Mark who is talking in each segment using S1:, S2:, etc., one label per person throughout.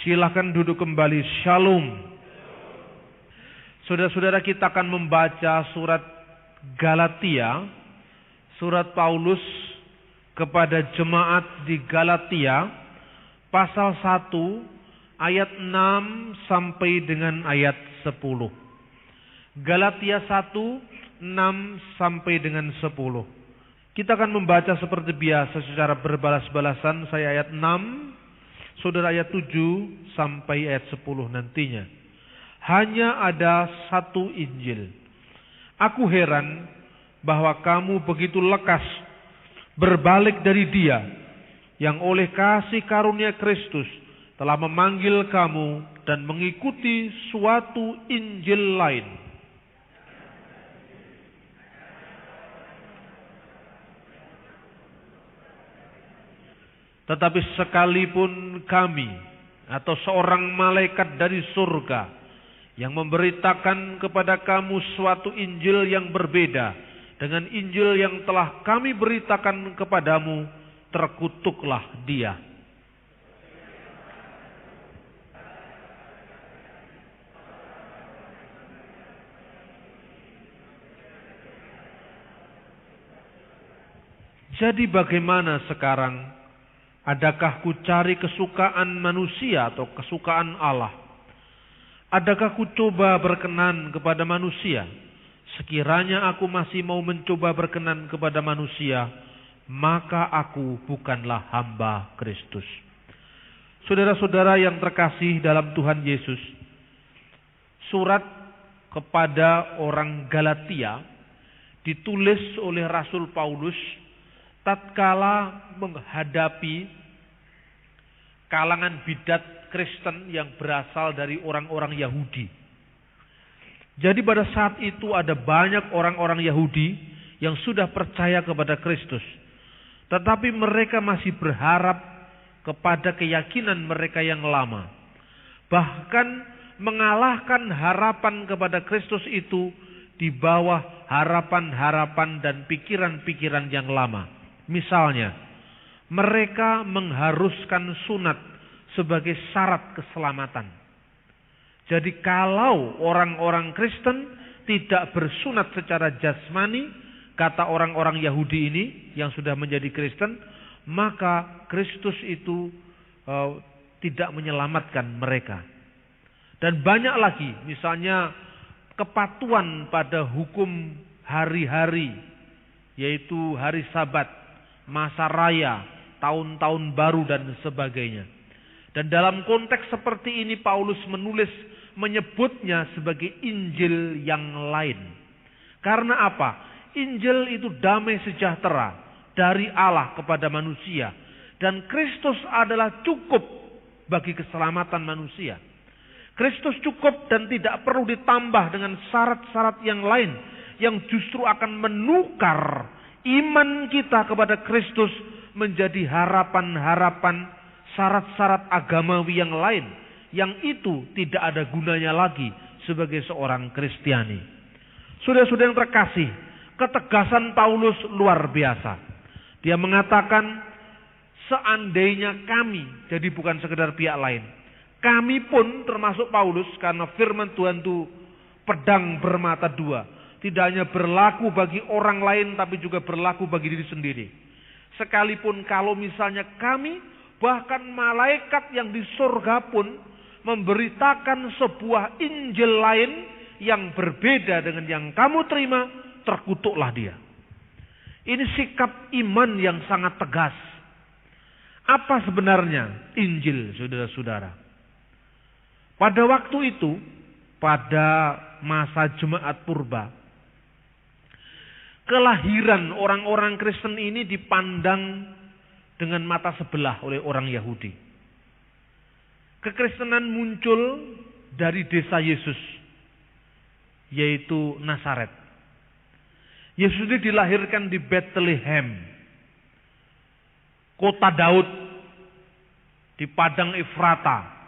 S1: Silakan duduk kembali. Shalom. Saudara-saudara, kita akan membaca surat Galatia, surat Paulus kepada jemaat di Galatia, pasal 1, ayat 6 sampai dengan ayat 10. Galatia 1, 6 sampai dengan 10. Kita akan membaca seperti biasa secara berbalas-balasan. Saya ayat 6, saudara ayat 7 sampai ayat 10 nantinya. Hanya ada satu Injil. Aku heran bahwa kamu begitu lekas berbalik dari Dia yang oleh kasih karunia Kristus telah memanggil kamu dan mengikuti suatu Injil lain. Tetapi sekalipun kami atau seorang malaikat dari surga yang memberitakan kepada kamu suatu Injil yang berbeda dengan Injil yang telah kami beritakan kepadamu, terkutuklah dia. Jadi bagaimana sekarang? Adakah ku cari kesukaan manusia atau kesukaan Allah? Adakah ku coba berkenan kepada manusia? Sekiranya aku masih mau mencoba berkenan kepada manusia, maka aku bukanlah hamba Kristus. Saudara-saudara yang terkasih dalam Tuhan Yesus, surat kepada orang Galatia ditulis oleh Rasul Paulus tatkala menghadapi kalangan bidat Kristen yang berasal dari orang-orang Yahudi. Jadi pada saat itu ada banyak orang-orang Yahudi yang sudah percaya kepada Kristus, tetapi mereka masih berharap kepada keyakinan mereka yang lama. Bahkan mengalahkan harapan kepada Kristus itu di bawah harapan-harapan dan pikiran-pikiran yang lama. Misalnya, mereka mengharuskan sunat sebagai syarat keselamatan. Jadi kalau orang-orang Kristen tidak bersunat secara jasmani, kata orang-orang Yahudi ini yang sudah menjadi Kristen, maka Kristus itu tidak menyelamatkan mereka. Dan banyak lagi, misalnya kepatuhan pada hukum hari-hari, yaitu hari Sabat, masa raya, tahun-tahun baru dan sebagainya. Dan dalam konteks seperti ini Paulus menyebutnya sebagai Injil yang lain. Karena apa? Injil itu damai sejahtera dari Allah kepada manusia. Dan Kristus adalah cukup bagi keselamatan manusia. Kristus cukup dan tidak perlu ditambah dengan syarat-syarat yang lain yang justru akan menukar iman kita kepada Kristus menjadi harapan-harapan, syarat-syarat agamawi yang lain, yang itu tidak ada gunanya lagi sebagai seorang Kristiani. Saudara-saudara yang terkasih, ketegasan Paulus luar biasa. Dia mengatakan, seandainya kami, jadi bukan sekedar pihak lain, kami pun termasuk Paulus, karena firman Tuhan itu pedang bermata dua. Tidak hanya berlaku bagi orang lain, tapi juga berlaku bagi diri sendiri. Sekalipun kalau misalnya kami, bahkan malaikat yang di surga pun memberitakan sebuah Injil lain yang berbeda dengan yang kamu terima, terkutuklah dia. Ini sikap iman yang sangat tegas. Apa sebenarnya Injil, saudara-saudara? Pada waktu itu, pada masa jemaat purba, kelahiran orang-orang Kristen ini dipandang dengan mata sebelah oleh orang Yahudi. Kekristenan muncul dari desa Yesus, yaitu Nazaret. Yesus ini dilahirkan di Bethlehem, kota Daud, di padang Efrata.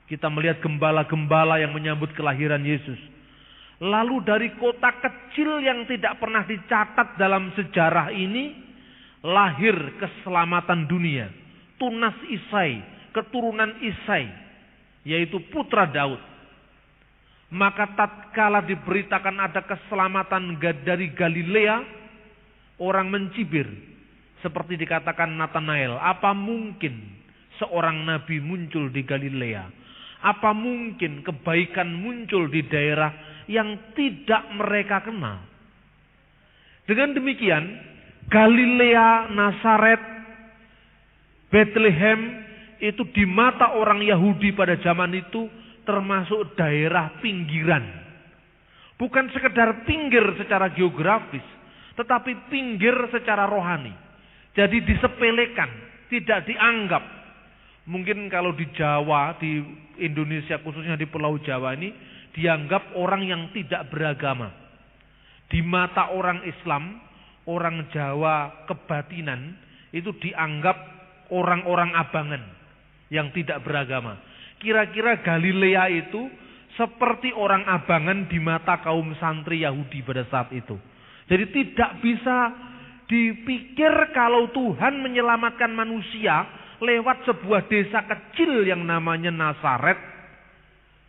S1: Kita melihat gembala-gembala yang menyambut kelahiran Yesus. Lalu dari kota kecil yang tidak pernah dicatat dalam sejarah ini, lahir keselamatan dunia. Tunas Isai, keturunan Isai. yaitu putra Daud. Maka tatkala diberitakan ada keselamatan dari Galilea, orang mencibir. Seperti dikatakan Nathanael, apa mungkin seorang nabi muncul di Galilea? Apa mungkin kebaikan muncul di daerah yang tidak mereka kenal? Dengan demikian, Galilea, Nazaret, Bethlehem itu di mata orang Yahudi pada zaman itu termasuk daerah pinggiran. Bukan sekedar pinggir secara geografis, tetapi pinggir secara rohani. Jadi disepelekan, tidak dianggap. Mungkin kalau di Jawa, di Indonesia khususnya di Pulau Jawa ini, dianggap orang yang tidak beragama. Di mata orang Islam, orang Jawa kebatinan, itu dianggap orang-orang abangan yang tidak beragama. Kira-kira Galilea itu seperti orang abangan di mata kaum santri Yahudi pada saat itu. Jadi tidak bisa dipikir kalau Tuhan menyelamatkan manusia lewat sebuah desa kecil yang namanya Nazaret,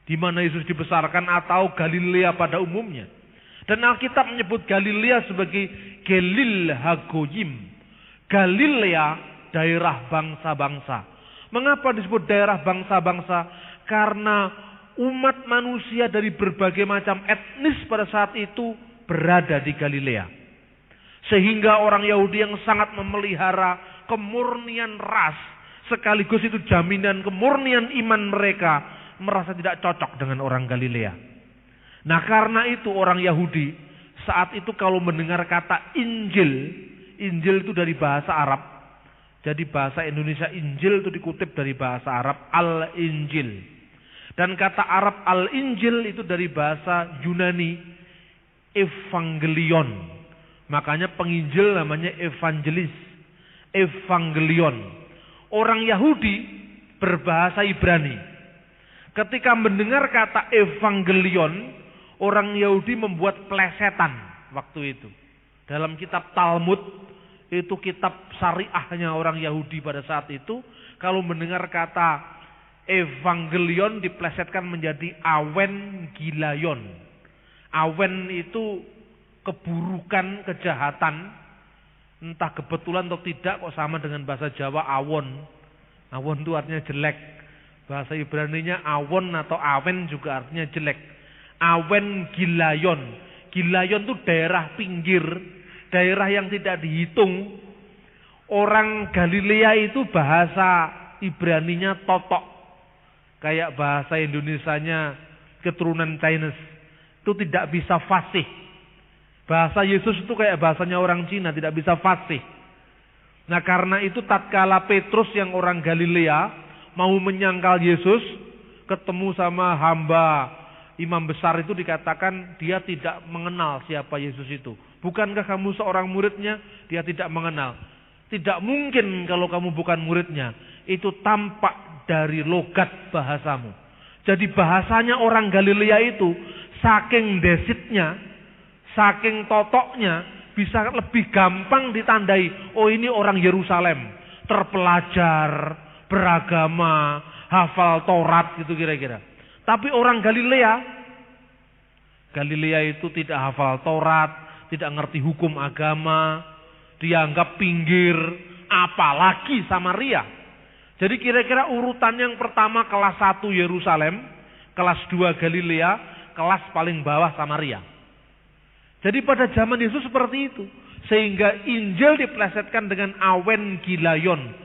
S1: di mana Yesus dibesarkan, atau Galilea pada umumnya. Dan Alkitab menyebut Galilea sebagai Galil Hagoyim, Galilea daerah bangsa-bangsa. Mengapa disebut daerah bangsa-bangsa? Karena umat manusia dari berbagai macam etnis pada saat itu berada di Galilea. Sehingga orang Yahudi yang sangat memelihara kemurnian ras, sekaligus itu jaminan kemurnian iman mereka, merasa tidak cocok dengan orang Galilea. Nah, karena itu orang Yahudi saat itu kalau mendengar kata Injil, Injil itu dari bahasa Arab. Jadi bahasa Indonesia Injil itu dikutip dari bahasa Arab Al-Injil. Dan kata Arab Al-Injil itu dari bahasa Yunani Evangelion. Makanya penginjil namanya evangelis, Evangelion. Orang Yahudi berbahasa Ibrani. Ketika mendengar kata Evangelion, orang Yahudi membuat plesetan waktu itu. Dalam kitab Talmud, itu kitab syariahnya orang Yahudi pada saat itu, kalau mendengar kata Evangelion diplesetkan menjadi Awen Gilayon. Awen itu keburukan, kejahatan. Entah kebetulan atau tidak kok sama dengan bahasa Jawa awon. Awon itu artinya jelek. Bahasa Ibraninya awon atau awen juga artinya jelek. Awen Gilayon. Gilayon itu daerah pinggir, daerah yang tidak dihitung. Orang Galilea itu bahasa Ibraninya totok. Kayak bahasa Indonesianya keturunan Chinese. Itu tidak bisa fasih. Bahasa Yesus itu kayak bahasanya orang Cina, tidak bisa fasih. Nah, karena itu tatkala Petrus yang orang Galilea mau menyangkal Yesus, ketemu sama hamba imam besar itu, dikatakan dia tidak mengenal siapa Yesus itu. Bukankah kamu seorang muridnya? Dia tidak mengenal. Tidak mungkin kalau kamu bukan muridnya. Itu tampak dari logat bahasamu. Jadi bahasanya orang Galilea itu saking desitnya, saking totoknya, bisa lebih gampang ditandai. Oh, ini orang Yerusalem, terpelajar, beragama, hafal Taurat gitu kira-kira. Tapi orang Galilea itu tidak hafal Taurat, tidak ngerti hukum agama, dianggap pinggir, apalagi Samaria. Jadi kira-kira urutan yang pertama kelas 1 Yerusalem, kelas 2 Galilea, kelas paling bawah Samaria. Jadi pada zaman Yesus seperti itu. Sehingga Injil diplesetkan dengan Awen Gilayon,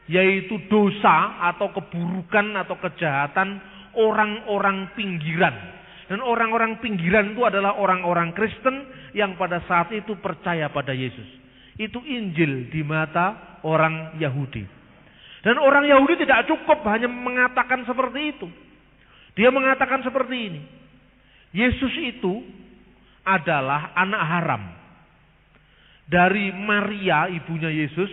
S1: yaitu dosa atau keburukan atau kejahatan orang-orang pinggiran. Dan orang-orang pinggiran itu adalah orang-orang Kristen yang pada saat itu percaya pada Yesus. Itu Injil di mata orang Yahudi. Dan orang Yahudi tidak cukup hanya mengatakan seperti itu. Dia mengatakan seperti ini. Yesus itu adalah anak haram dari Maria, ibunya Yesus,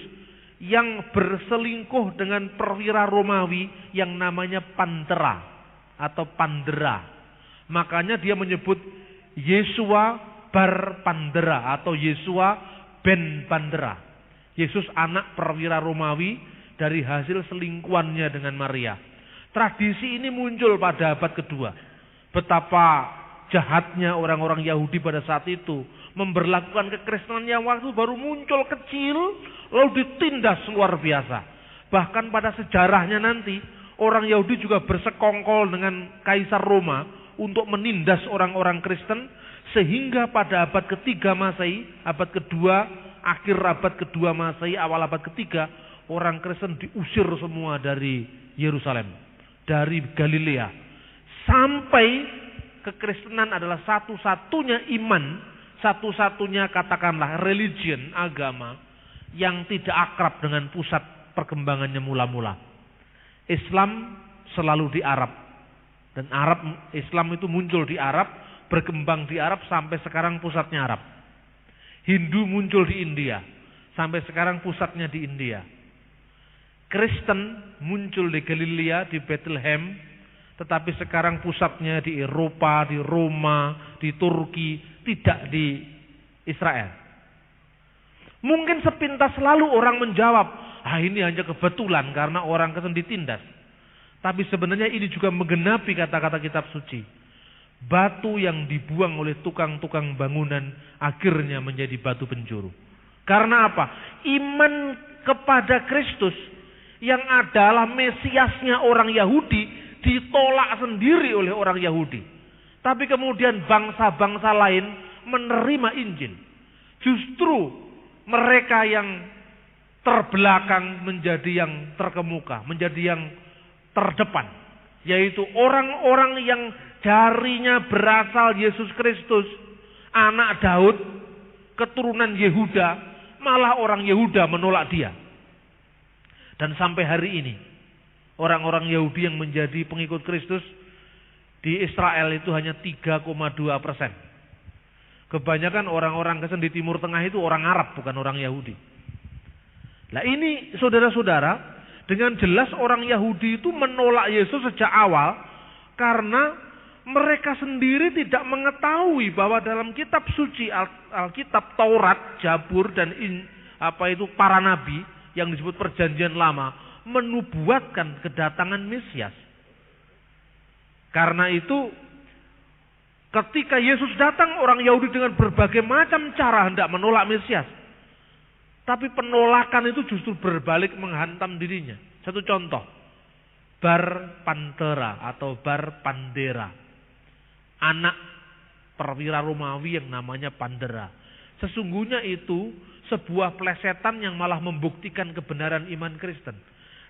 S1: yang berselingkuh dengan perwira Romawi yang namanya Pandera atau Pandera. Makanya dia menyebut Yesua bar Pandera atau Yesua ben Pandera. Yesus anak perwira Romawi dari hasil selingkuhannya dengan Maria. Tradisi ini muncul pada abad kedua. Betapa jahatnya orang-orang Yahudi pada saat itu memberlakukan kekristenan yang waktu baru muncul kecil lalu ditindas luar biasa. Bahkan pada sejarahnya nanti orang Yahudi juga bersekongkol dengan Kaisar Roma untuk menindas orang-orang Kristen, sehingga pada abad ketiga Masehi, abad kedua, akhir abad kedua Masehi, awal abad ketiga, orang Kristen diusir semua dari Yerusalem, dari Galilea, sampai kekristenan adalah satu-satunya iman, satu-satunya katakanlah religion, agama yang tidak akrab dengan pusat perkembangannya mula-mula. Islam selalu di Arab, dan Islam itu muncul di Arab, berkembang di Arab sampai sekarang pusatnya Arab. Hindu muncul di India, sampai sekarang pusatnya di India. Kristen muncul di Galilea, di Bethlehem, tetapi sekarang pusatnya di Eropa, di Roma, di Turki, tidak di Israel. Mungkin sepintas lalu orang menjawab, ini hanya kebetulan karena orang Kristen ditindas. Tapi sebenarnya ini juga menggenapi kata-kata kitab suci. Batu yang dibuang oleh tukang-tukang bangunan akhirnya menjadi batu penjuru. Karena apa? Iman kepada Kristus yang adalah Mesiasnya orang Yahudi ditolak sendiri oleh orang Yahudi. Tapi kemudian bangsa-bangsa lain menerima Injil. Justru mereka yang terbelakang menjadi yang terkemuka, menjadi yang terdepan. Yaitu orang-orang yang darinya berasal Yesus Kristus, anak Daud, keturunan Yehuda, malah orang Yehuda menolak dia. Dan sampai hari ini, orang-orang Yahudi yang menjadi pengikut Kristus di Israel itu hanya 3,2%. Kebanyakan orang-orang Kristen di Timur Tengah itu orang Arab, bukan orang Yahudi. Nah ini saudara-saudara, dengan jelas orang Yahudi itu menolak Yesus sejak awal karena mereka sendiri tidak mengetahui bahwa dalam kitab suci Alkitab, Taurat, Jabur dan para nabi yang disebut Perjanjian Lama menubuatkan kedatangan Mesias. Karena itu ketika Yesus datang, orang Yahudi dengan berbagai macam cara hendak menolak Mesias. Tapi penolakan itu justru berbalik menghantam dirinya. Satu contoh, Bar Pantera atau Bar Pandera, anak perwira Romawi yang namanya Pandera. Sesungguhnya itu sebuah plesetan yang malah membuktikan kebenaran iman Kristen.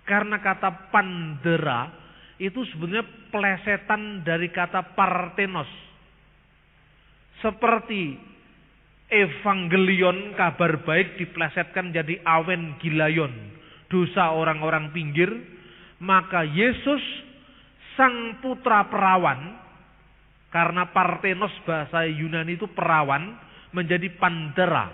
S1: Karena kata Pandera itu sebenarnya plesetan dari kata Parthenos. Seperti Evangelion, kabar baik, diplesetkan jadi Evangelion, dosa orang-orang pinggir. Maka Yesus sang putra perawan, karena Parthenos bahasa Yunani itu perawan, menjadi Pandera.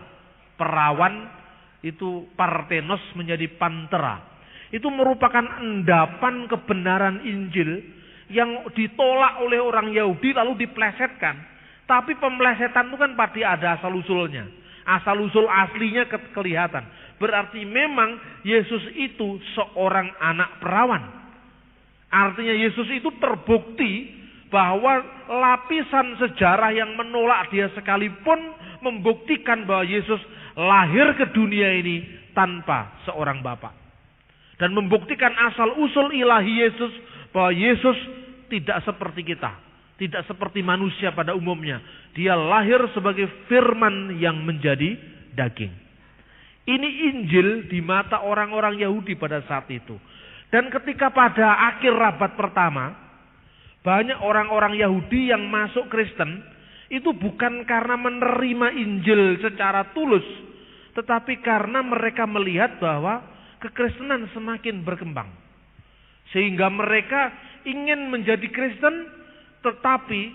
S1: Perawan itu Parthenos menjadi Pantera. Itu merupakan endapan kebenaran Injil yang ditolak oleh orang Yahudi lalu diplesetkan. Tapi pemelesetan itu kan pasti ada asal-usulnya. Asal-usul aslinya kelihatan. Berarti memang Yesus itu seorang anak perawan. Artinya Yesus itu terbukti bahwa lapisan sejarah yang menolak dia sekalipun membuktikan bahwa Yesus lahir ke dunia ini tanpa seorang bapa. Dan membuktikan asal-usul ilahi Yesus bahwa Yesus tidak seperti kita. Tidak seperti manusia pada umumnya. Dia lahir sebagai firman yang menjadi daging. Ini Injil di mata orang-orang Yahudi pada saat itu. Dan ketika pada akhir abad pertama, banyak orang-orang Yahudi yang masuk Kristen, itu bukan karena menerima Injil secara tulus, tetapi karena mereka melihat bahwa kekristenan semakin berkembang. Sehingga mereka ingin menjadi Kristen, tetapi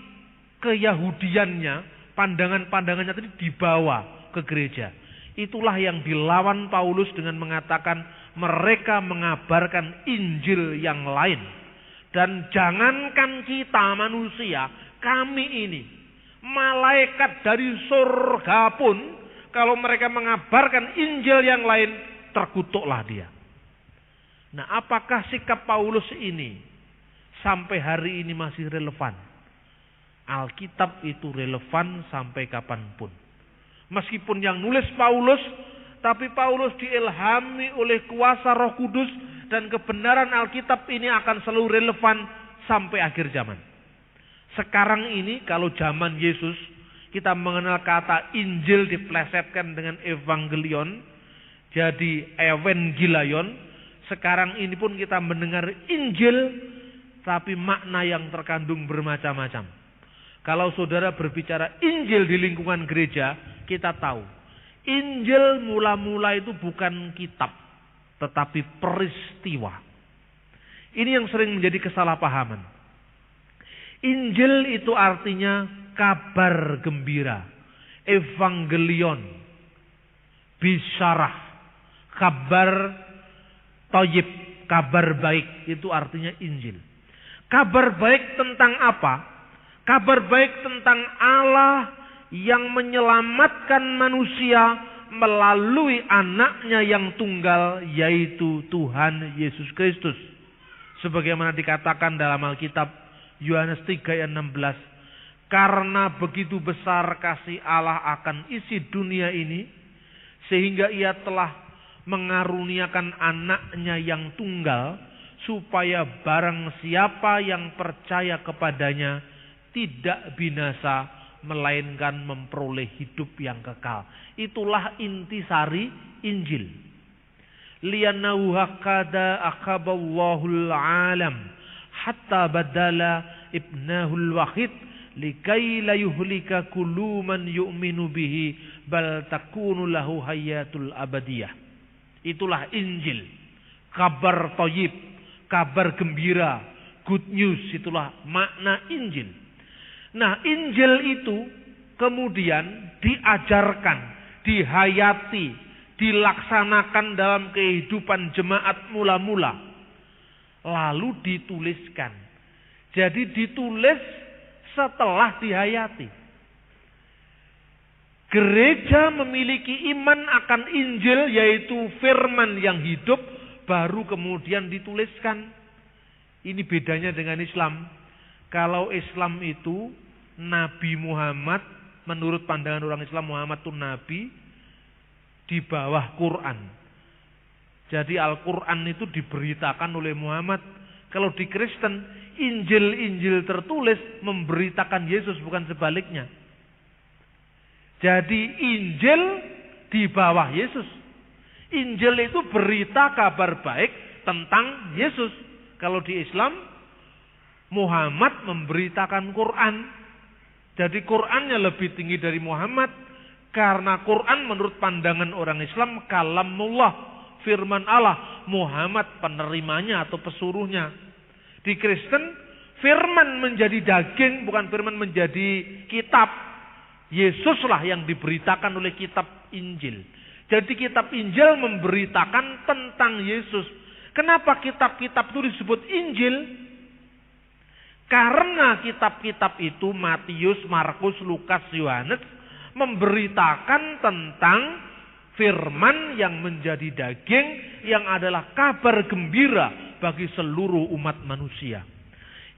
S1: keyahudiannya, pandangan-pandangannya tadi dibawa ke gereja. Itulah yang dilawan Paulus dengan mengatakan mereka mengabarkan Injil yang lain. Dan jangankan kita manusia, kami ini, malaikat dari surga pun, kalau mereka mengabarkan Injil yang lain, terkutuklah dia. Nah, apakah sikap Paulus ini sampai hari ini masih relevan. Alkitab itu relevan sampai kapanpun. Meskipun yang nulis Paulus, tapi Paulus diilhami oleh kuasa Roh Kudus dan kebenaran Alkitab ini akan selalu relevan sampai akhir zaman. Sekarang ini kalau zaman Yesus kita mengenal kata Injil diplesetkan dengan Evangelion, jadi Evangelion. Sekarang ini pun kita mendengar Injil, tapi makna yang terkandung bermacam-macam. Kalau saudara berbicara Injil di lingkungan gereja, kita tahu Injil mula-mula itu bukan kitab, tetapi peristiwa. Ini yang sering menjadi kesalahpahaman. Injil itu artinya kabar gembira, Evangelion, bisyarah, kabar thayyib, kabar baik, itu artinya Injil. Kabar baik tentang apa? Kabar baik tentang Allah yang menyelamatkan manusia melalui anaknya yang tunggal, yaitu Tuhan Yesus Kristus. Sebagaimana dikatakan dalam Alkitab Yohanes 3 ayat 16, karena begitu besar kasih Allah akan isi dunia ini, sehingga ia telah mengaruniakan anaknya yang tunggal, supaya barang siapa yang percaya kepadanya tidak binasa, melainkan memperoleh hidup yang kekal. Itulah intisari Injil. Li'annahu hakada akhaballahul alam hatta badala ibnahul wahid likai la yuhlika kullu man yu'minu bihi bal takunu lahu hayatul abadiyah. Itulah Injil. Kabar thayyib, kabar gembira, good news, itulah makna Injil. Nah, Injil itu kemudian diajarkan, dihayati, dilaksanakan dalam kehidupan jemaat mula-mula. Lalu dituliskan. Jadi ditulis setelah dihayati. Gereja memiliki iman akan Injil, yaitu firman yang hidup, baru kemudian dituliskan. Ini bedanya dengan Islam. Kalau Islam itu Nabi Muhammad, menurut pandangan orang Islam, Muhammad itu Nabi di bawah Quran. Jadi Al-Quran itu diberitakan oleh Muhammad. Kalau di Kristen, Injil-Injil tertulis memberitakan Yesus, bukan sebaliknya. Jadi Injil di bawah Yesus. Injil itu berita kabar baik tentang Yesus. Kalau di Islam, Muhammad memberitakan Quran. Jadi Qurannya lebih tinggi dari Muhammad. Karena Quran menurut pandangan orang Islam kalamullah, firman Allah. Muhammad penerimanya atau pesuruhnya. Di Kristen, firman menjadi daging, bukan firman menjadi kitab. Yesuslah yang diberitakan oleh kitab Injil. Jadi kitab Injil memberitakan tentang Yesus. Kenapa kitab-kitab itu disebut Injil? Karena kitab-kitab itu, Matius, Markus, Lukas, Yohanes, memberitakan tentang firman yang menjadi daging, yang adalah kabar gembira bagi seluruh umat manusia.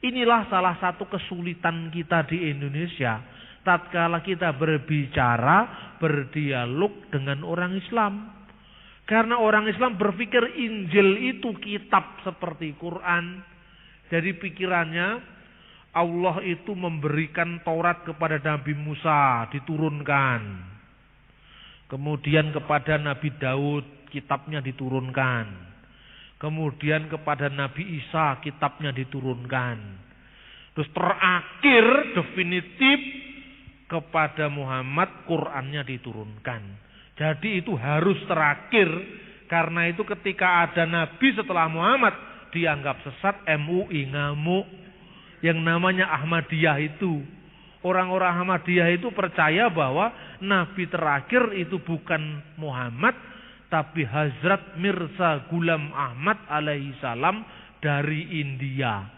S1: Inilah salah satu kesulitan kita di Indonesia, tatkala kita berbicara, berdialog dengan orang Islam. Karena orang Islam berpikir Injil itu kitab seperti Quran. Jadi pikirannya, Allah itu memberikan Taurat kepada Nabi Musa, diturunkan. Kemudian kepada Nabi Daud, kitabnya diturunkan. Kemudian kepada Nabi Isa, kitabnya diturunkan. Terus terakhir, definitif, kepada Muhammad, Qurannya diturunkan. Jadi itu harus terakhir. Karena itu ketika ada Nabi setelah Muhammad, dianggap sesat, MUI, ngamuk. Yang namanya Ahmadiyah itu. Orang-orang Ahmadiyah itu percaya bahwa Nabi terakhir itu bukan Muhammad, tapi Hazrat Mirza Ghulam Ahmad alaihi salam dari India.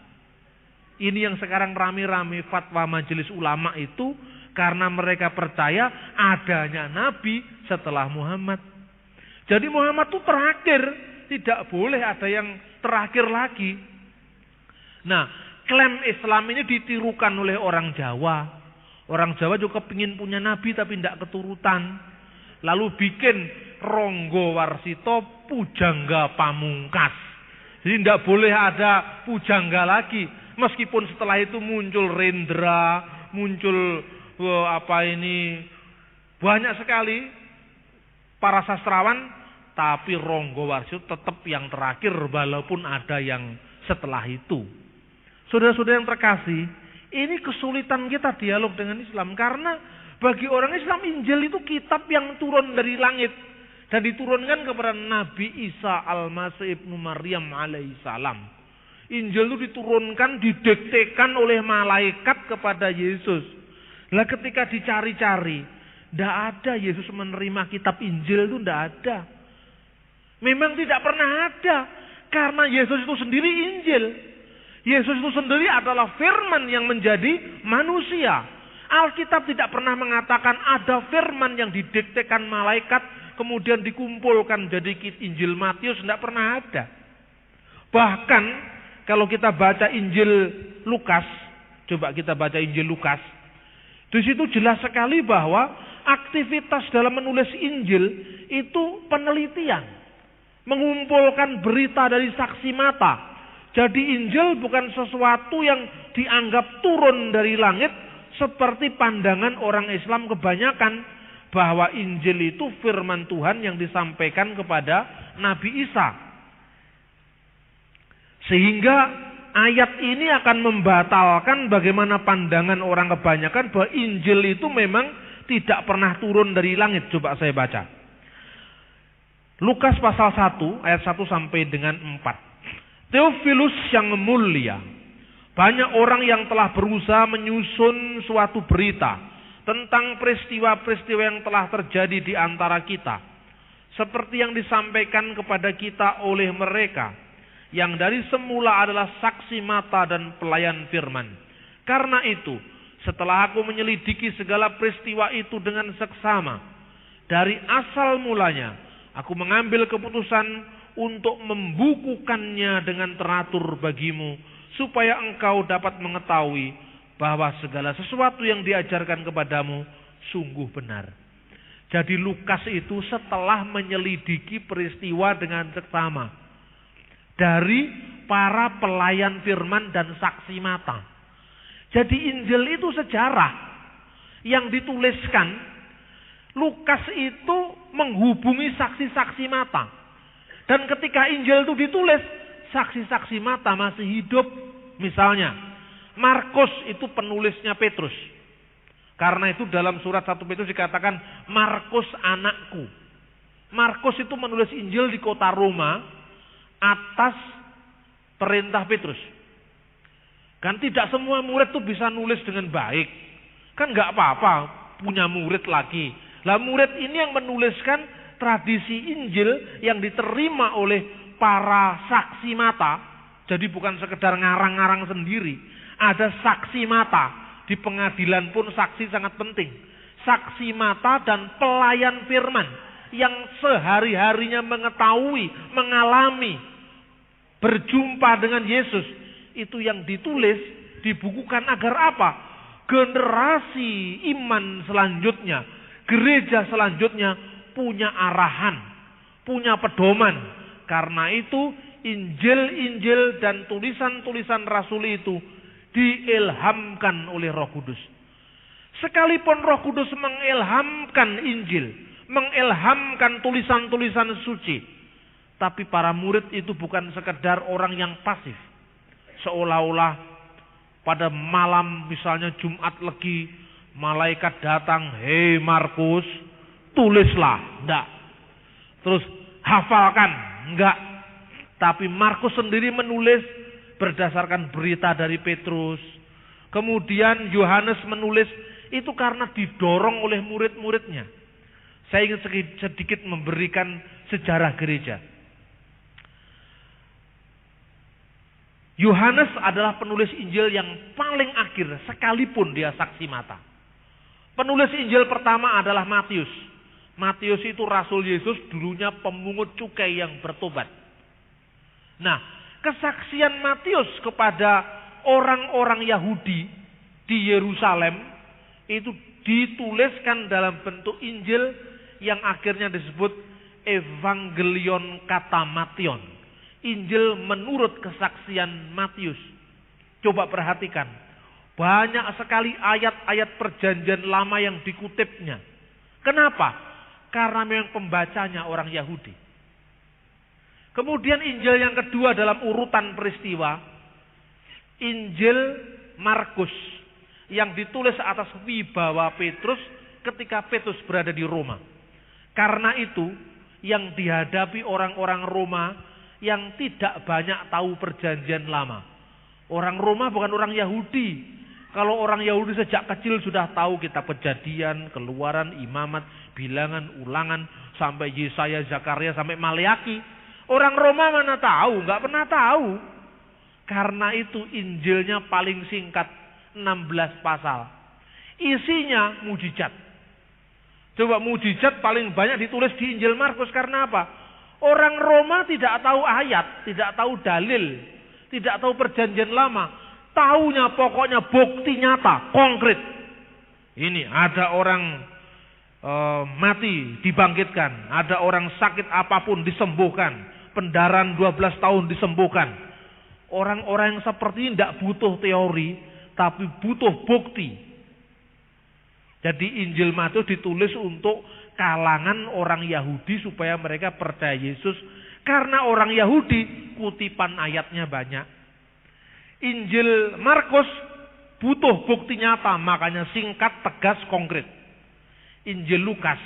S1: Ini yang sekarang rame-rame fatwa majelis ulama itu, karena mereka percaya adanya Nabi setelah Muhammad. Jadi Muhammad itu terakhir, tidak boleh ada yang terakhir lagi. Nah, klaim Islam ini ditirukan oleh orang Jawa. Orang Jawa juga kepingin punya nabi tapi tidak keturutan. Lalu bikin Ronggo Warsito Pujangga Pamungkas. Jadi tidak boleh ada pujangga lagi. Meskipun setelah itu muncul Rendra, muncul banyak sekali para sastrawan, tapi Ronggo Warsito tetap yang terakhir walaupun ada yang setelah itu. Saudara-saudara yang terkasih, ini kesulitan kita dialog dengan Islam karena bagi orang Islam Injil itu kitab yang turun dari langit dan diturunkan kepada Nabi Isa Al-Masih Ibnu Maryam alaihissalam. Injil itu diturunkan, didiktekan oleh malaikat kepada Yesus. Lah ketika dicari-cari, tidak ada Yesus menerima kitab Injil itu, tidak ada. Memang tidak pernah ada karena Yesus itu sendiri Injil. Yesus itu sendiri adalah firman yang menjadi manusia. Alkitab tidak pernah mengatakan ada firman yang didiktekan malaikat kemudian dikumpulkan jadi Injil Matius, tidak pernah ada. Bahkan kalau kita baca Injil Lukas, coba kita baca Injil Lukas, di situ jelas sekali bahwa aktivitas dalam menulis Injil itu penelitian, mengumpulkan berita dari saksi mata. Jadi Injil bukan sesuatu yang dianggap turun dari langit seperti pandangan orang Islam kebanyakan bahwa Injil itu firman Tuhan yang disampaikan kepada Nabi Isa. Sehingga ayat ini akan membatalkan bagaimana pandangan orang kebanyakan bahwa Injil itu memang tidak pernah turun dari langit. Coba saya baca. Lukas pasal 1 ayat 1 sampai dengan 4. Theophilus yang mulia, banyak orang yang telah berusaha menyusun suatu berita tentang peristiwa-peristiwa yang telah terjadi di antara kita, seperti yang disampaikan kepada kita oleh mereka, yang dari semula adalah saksi mata dan pelayan firman. Karena itu, setelah aku menyelidiki segala peristiwa itu dengan seksama, dari asal mulanya, aku mengambil keputusan untuk membukukannya dengan teratur bagimu, supaya engkau dapat mengetahui bahwa segala sesuatu yang diajarkan kepadamu sungguh benar. Jadi Lukas itu setelah menyelidiki peristiwa dengan seksama dari para pelayan firman dan saksi mata. Jadi Injil itu sejarah yang dituliskan. Lukas itu menghubungi saksi-saksi mata. Dan ketika Injil itu ditulis, saksi-saksi mata masih hidup. Misalnya, Markus itu penulisnya Petrus. Karena itu dalam surat 1 Petrus dikatakan, Markus anakku. Markus itu menulis Injil di kota Roma atas perintah Petrus. Kan tidak semua murid itu bisa nulis dengan baik. Kan nggak apa-apa punya murid lagi. Lah murid ini yang menuliskan tradisi Injil yang diterima oleh para saksi mata. Jadi bukan sekedar ngarang-ngarang sendiri. Ada saksi mata. Di pengadilan pun saksi sangat penting. Saksi mata dan pelayan firman yang sehari-harinya mengetahui, mengalami, berjumpa dengan Yesus. Itu yang ditulis, dibukukan agar apa? Generasi iman selanjutnya, gereja selanjutnya punya arahan, punya pedoman. Karena itu Injil-Injil dan tulisan-tulisan Rasul itu diilhamkan oleh Roh Kudus. Sekalipun Roh Kudus mengilhamkan Injil, mengilhamkan tulisan-tulisan suci, tapi para murid itu bukan sekedar orang yang pasif. Seolah-olah pada malam misalnya Jumat Legi, malaikat datang, "Hei Markus, tulislah." Enggak. Terus hafalkan. Enggak. Tapi Markus sendiri menulis berdasarkan berita dari Petrus. Kemudian Yohanes menulis itu karena didorong oleh murid-muridnya. Saya ingin sedikit memberikan sejarah gereja. Yohanes adalah penulis Injil yang paling akhir sekalipun dia saksi mata. Penulis Injil pertama adalah Matius. Matius itu Rasul Yesus, dulunya pemungut cukai yang bertobat. Nah, kesaksian Matius kepada orang-orang Yahudi di Yerusalem itu dituliskan dalam bentuk Injil yang akhirnya disebut Evangelion Katamation. Injil menurut kesaksian Matius. Coba perhatikan. Banyak sekali ayat-ayat perjanjian lama yang dikutipnya. Kenapa? Karena memang pembacanya orang Yahudi. Kemudian Injil yang kedua dalam urutan peristiwa, Injil Markus yang ditulis atas wibawa Petrus ketika Petrus berada di Roma. Karena itu yang dihadapi orang-orang Roma yang tidak banyak tahu perjanjian lama. Orang Roma bukan orang Yahudi. Kalau orang Yahudi sejak kecil sudah tahu kitab Kejadian, Keluaran, Imamat, Bilangan, Ulangan, sampai Yesaya, Zakaria, sampai Maleaki. Orang Roma mana tahu, nggak pernah tahu. Karena itu Injilnya paling singkat, 16 pasal. Isinya mujizat. Coba mujizat paling banyak ditulis di Injil Markus karena apa? Orang Roma tidak tahu ayat, tidak tahu dalil, tidak tahu perjanjian lama. Taunya pokoknya bukti nyata, konkret. Ini ada orang mati dibangkitkan, ada orang sakit apapun disembuhkan, pendarahan 12 tahun disembuhkan. Orang-orang yang seperti ini tidak butuh teori, tapi butuh bukti. Jadi Injil Matius ditulis untuk kalangan orang Yahudi supaya mereka percaya Yesus. Karena orang Yahudi kutipan ayatnya banyak. Injil Markus butuh bukti nyata, makanya singkat, tegas, konkret. Injil Lukas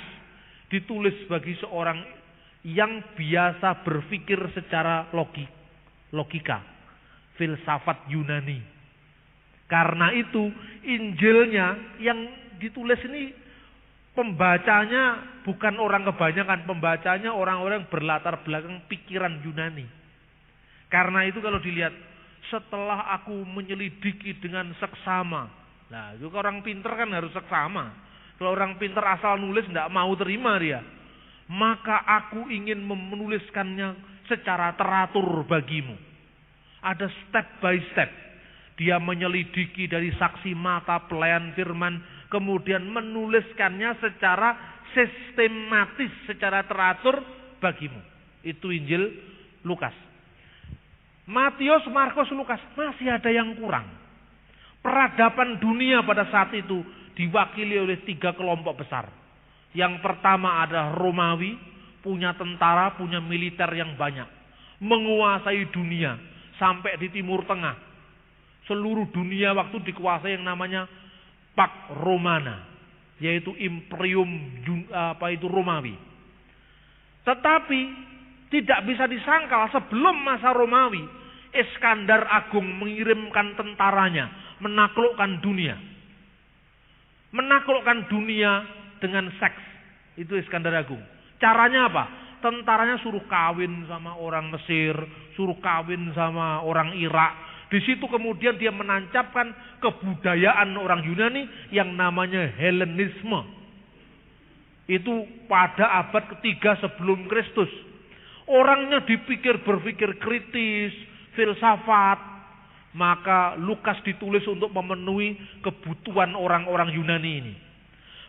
S1: ditulis bagi seorang yang biasa berpikir secara logika, filsafat Yunani. Karena itu Injilnya yang ditulis ini pembacanya bukan orang kebanyakan, pembacanya orang-orang berlatar belakang pikiran Yunani. Karena itu kalau dilihat, setelah aku menyelidiki dengan seksama. Nah, itu orang pinter kan harus seksama. Kalau orang pinter asal nulis tidak mau terima dia. Maka aku ingin menuliskannya secara teratur bagimu. Ada step by step. Dia menyelidiki dari saksi mata, pelayan firman, kemudian menuliskannya secara sistematis, secara teratur bagimu. Itu Injil Lukas. Matius, Markus, Lukas masih ada yang kurang. Peradaban dunia pada saat itu diwakili oleh 3 kelompok besar. Yang pertama ada Romawi, punya tentara, punya militer yang banyak. Menguasai dunia sampai di Timur Tengah. Seluruh dunia waktu dikuasai yang namanya Pax Romana, yaitu Imperium Romawi. Tetapi tidak bisa disangkal sebelum masa Romawi, Iskandar Agung mengirimkan tentaranya menaklukkan dunia. Menaklukkan dunia dengan seks. Itu Iskandar Agung. Caranya apa? Tentaranya suruh kawin sama orang Mesir, suruh kawin sama orang Irak. Di situ kemudian dia menancapkan kebudayaan orang Yunani yang namanya Helenisme. Itu pada abad ketiga sebelum Kristus. Orangnya berpikir kritis, filsafat. Maka Lukas ditulis untuk memenuhi kebutuhan orang-orang Yunani ini.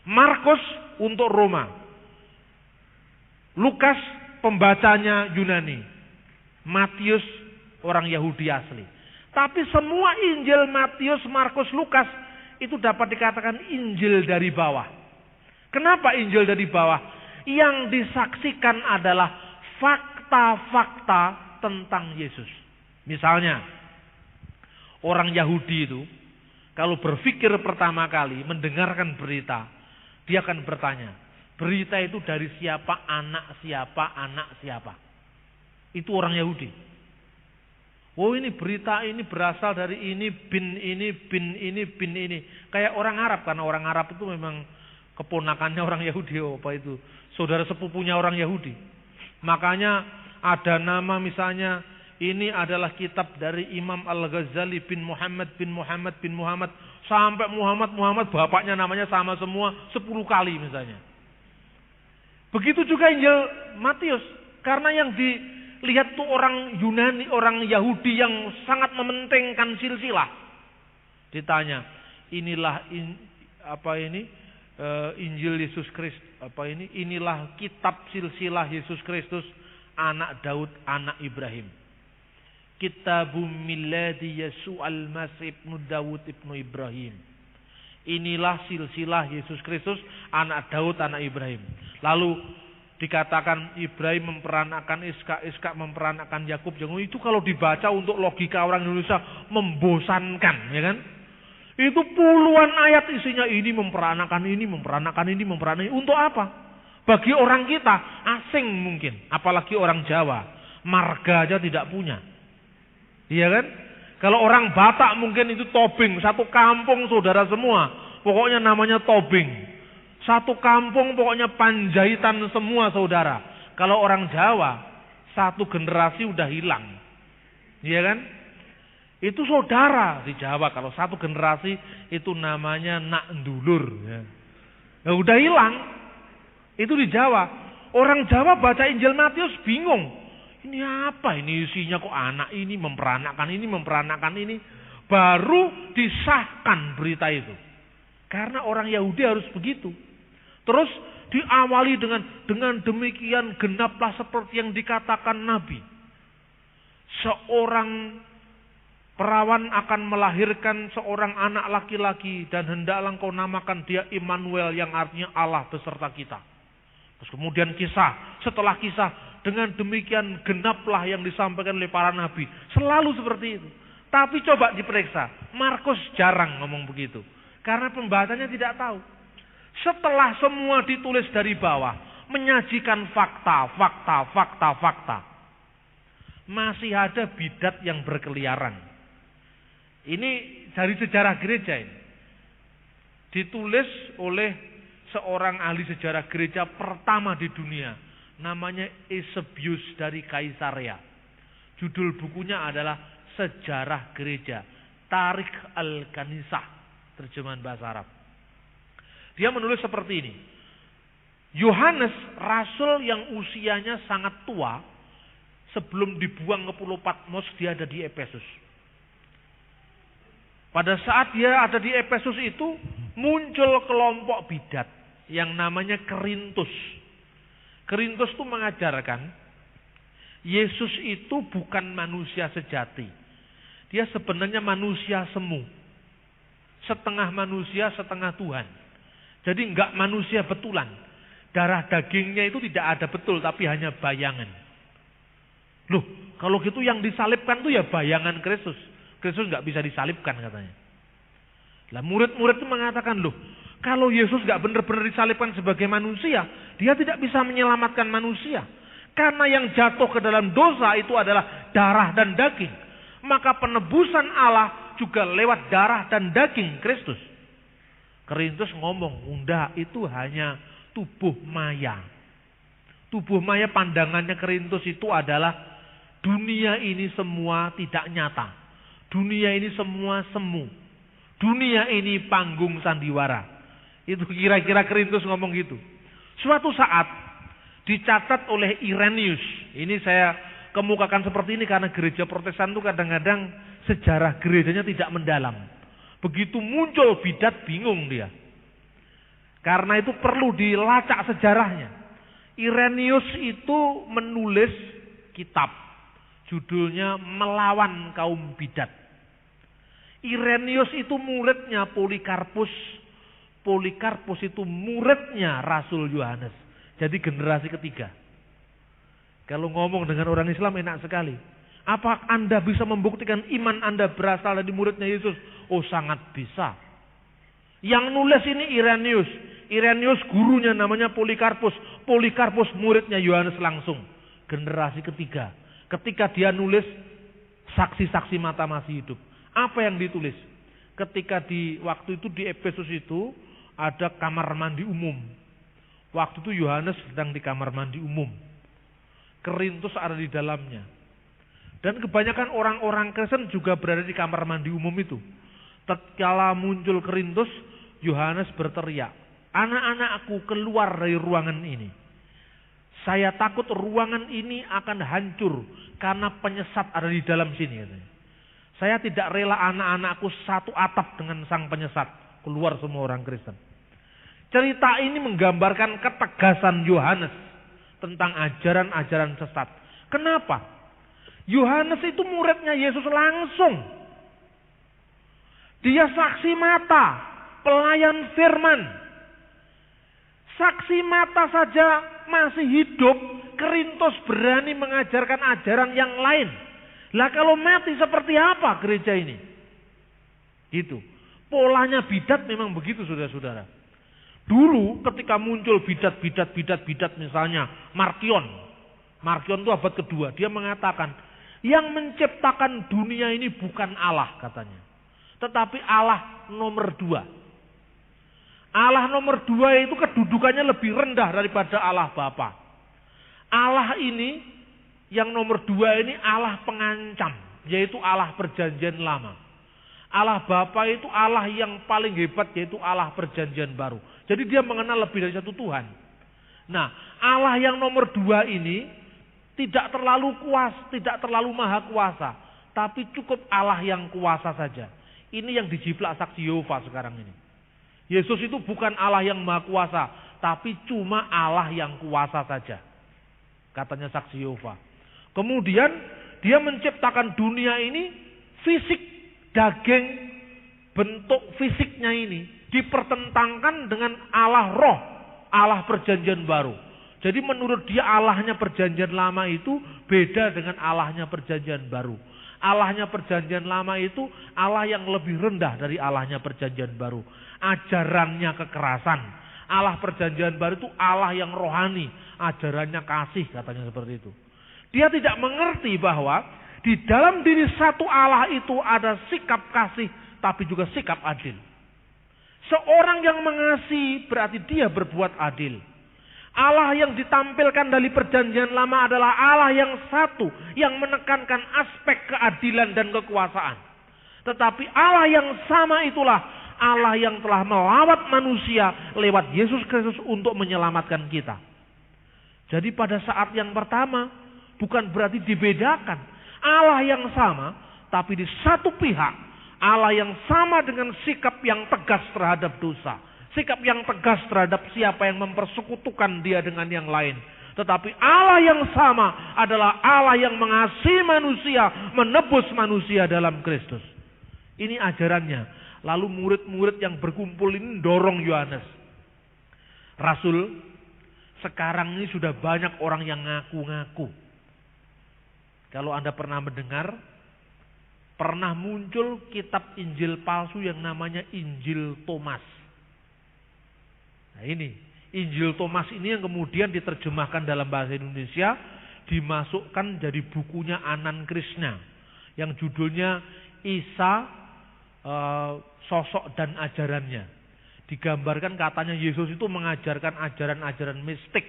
S1: Markus untuk Roma. Lukas pembacanya Yunani. Matius orang Yahudi asli. Tapi semua Injil Matius, Markus, Lukas itu dapat dikatakan Injil dari bawah. Kenapa Injil dari bawah? Yang disaksikan adalah fakta-fakta tentang Yesus. Misalnya, orang Yahudi itu kalau berpikir pertama kali mendengarkan berita, dia akan bertanya, berita itu dari siapa, anak siapa, anak siapa. Itu orang Yahudi. Oh, ini berita ini berasal dari ini, bin ini, bin ini, bin ini. Kayak orang Arab, karena orang Arab itu memang keponakannya orang Yahudi. Oh, apa itu? Saudara sepupunya orang Yahudi. Makanya ada nama misalnya, ini adalah kitab dari Imam Al-Ghazali bin Muhammad bin Muhammad bin Muhammad. Sampai Muhammad, bapaknya namanya sama semua 10 kali misalnya. Begitu juga Injil Matius. Karena yang lihat tuh orang Yunani, orang Yahudi yang sangat mementingkan silsilah. Ditanya, inilah Injil Yesus Kristus, inilah kitab silsilah Yesus Kristus, anak Daud, anak Ibrahim. Kitabum miladi Yesu al-Masih ibnu Daud ibnu Ibrahim. Inilah silsilah Yesus Kristus, anak Daud, anak Ibrahim. Lalu dikatakan Ibrahim memperanakan Ishak, Ishak memperanakan Yakub. Itu kalau dibaca untuk logika orang Indonesia membosankan, ya kan? Itu puluhan ayat isinya ini memperanakan ini, memperanakan ini, memperanakan ini. Untuk apa? Bagi orang kita asing mungkin, apalagi orang Jawa, marga aja tidak punya. Iya kan? Kalau orang Batak mungkin itu tobing, satu kampung saudara semua, pokoknya namanya tobing. Satu kampung pokoknya Panjaitan semua saudara. Kalau orang Jawa, satu generasi udah hilang. Iya kan? Itu saudara di Jawa, kalau satu generasi itu namanya nak ndulur. Ya. Nah, udah hilang. Itu di Jawa. Orang Jawa baca Injil Matius bingung. Ini apa ini isinya, kok anak ini memperanakan ini, memperanakan ini. Baru disahkan berita itu. Karena orang Yahudi harus begitu. Terus diawali dengan demikian genaplah seperti yang dikatakan Nabi. Seorang perawan akan melahirkan seorang anak laki-laki dan hendaklah engkau namakan dia Immanuel, yang artinya Allah beserta kita. Terus kemudian kisah, setelah kisah, dengan demikian genaplah yang disampaikan oleh para nabi. Selalu seperti itu. Tapi coba diperiksa, Markus jarang ngomong begitu. Karena pembahasannya tidak tahu. Setelah semua ditulis dari bawah, menyajikan fakta. Masih ada bidat yang berkeliaran. Ini dari sejarah gereja ini. Ditulis oleh seorang ahli sejarah gereja pertama di dunia. Namanya Eusebius dari Kaisarea. Judul bukunya adalah Sejarah Gereja. Tarikh al-Kanisah. Terjemahan bahasa Arab. Dia menulis seperti ini. Yohanes, rasul yang usianya sangat tua, sebelum dibuang ke Pulau Patmos, dia ada di Efesus. Pada saat dia ada di Efesus itu, muncul kelompok bidat yang namanya Kerintus. Kerintus itu mengajarkan Yesus itu bukan manusia sejati. Dia sebenarnya manusia semu. Setengah manusia, setengah Tuhan. Jadi enggak manusia betulan. Darah dagingnya itu tidak ada betul, tapi hanya bayangan. Loh, kalau gitu yang disalibkan itu ya bayangan Kristus. Kristus nggak bisa disalibkan katanya. Lah murid-murid itu mengatakan, loh, kalau Yesus nggak benar-benar disalibkan sebagai manusia, dia tidak bisa menyelamatkan manusia. Karena yang jatuh ke dalam dosa itu adalah darah dan daging. Maka penebusan Allah juga lewat darah dan daging Kristus. Kerintus ngomong, enggak, itu hanya tubuh maya. Tubuh maya pandangannya Kerintus itu adalah dunia ini semua tidak nyata. Dunia ini semua semu. Dunia ini panggung sandiwara. Itu kira-kira Kerintus ngomong gitu. Suatu saat dicatat oleh Irenaeus. Ini saya kemukakan seperti ini karena gereja Protestan itu kadang-kadang sejarah gerejanya tidak mendalam. Begitu muncul bidat bingung dia. Karena itu perlu dilacak sejarahnya. Irenaeus itu menulis kitab. Judulnya Melawan Kaum Bidat. Irenaeus itu muridnya Polikarpus. Polikarpus itu muridnya Rasul Yohanes. Jadi generasi ketiga. Kalau ngomong dengan orang Islam enak sekali. Apa Anda bisa membuktikan iman Anda berasal dari muridnya Yesus? Oh, sangat bisa. Yang nulis ini Irenaeus. Irenaeus gurunya namanya Polikarpus. Polikarpus muridnya Yohanes langsung. Generasi ketiga. Ketika dia nulis, saksi-saksi mata masih hidup. Apa yang ditulis? Ketika waktu itu di Efesus itu ada kamar mandi umum. Waktu itu Yohanes sedang di kamar mandi umum. Kerintus ada di dalamnya. Dan kebanyakan orang-orang Kristen juga berada di kamar mandi umum itu. Tatkala muncul Kerintus, Yohanes berteriak, "Anak-anakku, keluar dari ruangan ini. Saya takut ruangan ini akan hancur karena penyesat ada di dalam sini. Katanya. Saya tidak rela anak-anakku satu atap dengan sang penyesat. Keluar semua orang Kristen. Cerita ini menggambarkan ketegasan Yohanes tentang ajaran-ajaran sesat. Kenapa? Yohanes itu muridnya Yesus langsung. Dia saksi mata, pelayan firman. Saksi mata saja masih hidup, Korintus berani mengajarkan ajaran yang lain. Lah kalau mati seperti apa gereja ini? Gitu. Polanya bidat memang begitu saudara-saudara. Dulu ketika muncul bidat misalnya Markion. Markion itu abad kedua. Dia mengatakan yang menciptakan dunia ini bukan Allah katanya. Tetapi Allah nomor 2. Allah nomor 2 itu kedudukannya lebih rendah daripada Allah Bapa. Allah ini yang nomor 2 ini Allah pengancam, yaitu Allah perjanjian lama. Allah Bapa itu Allah yang paling hebat, yaitu Allah perjanjian baru. Jadi dia mengenal lebih dari satu Tuhan. Nah, Allah yang nomor 2 ini tidak terlalu kuasa, tidak terlalu maha kuasa, tapi cukup Allah yang kuasa saja. Ini yang dijiplak saksi Yehova sekarang ini. Yesus itu bukan Allah yang maha kuasa, tapi cuma Allah yang kuasa saja. Katanya saksi Yehova. Kemudian dia menciptakan dunia ini fisik, daging, bentuk fisiknya ini dipertentangkan dengan Allah roh, Allah perjanjian baru. Jadi menurut dia Allahnya perjanjian lama itu beda dengan Allahnya perjanjian baru. Allahnya perjanjian lama itu Allah yang lebih rendah dari Allahnya perjanjian baru. Ajarannya kekerasan. Allah perjanjian baru itu Allah yang rohani. Ajarannya kasih katanya seperti itu. Dia tidak mengerti bahwa di dalam diri satu Allah itu ada sikap kasih tapi juga sikap adil. Seorang yang mengasihi berarti dia berbuat adil. Allah yang ditampilkan dari perjanjian lama adalah Allah yang satu yang menekankan aspek keadilan dan kekuasaan. Tetapi Allah yang sama itulah Allah yang telah melawat manusia lewat Yesus Kristus untuk menyelamatkan kita. Jadi pada saat yang pertama bukan berarti dibedakan. Allah yang sama tapi di satu pihak Allah yang sama dengan sikap yang tegas terhadap dosa. Sikap yang tegas terhadap siapa yang mempersekutukan dia dengan yang lain. Tetapi Allah yang sama adalah Allah yang mengasihi manusia, menebus manusia dalam Kristus. Ini ajarannya. Lalu murid-murid yang berkumpul ini dorong Yohanes. Rasul, sekarang ini sudah banyak orang yang ngaku-ngaku. Kalau Anda pernah mendengar, pernah muncul kitab Injil palsu yang namanya Injil Thomas. Nah ini, Injil Thomas ini yang kemudian diterjemahkan dalam bahasa Indonesia, dimasukkan jadi bukunya Anan Krishna, yang judulnya Isa, Sosok dan Ajarannya. Digambarkan katanya Yesus itu mengajarkan ajaran-ajaran mistik.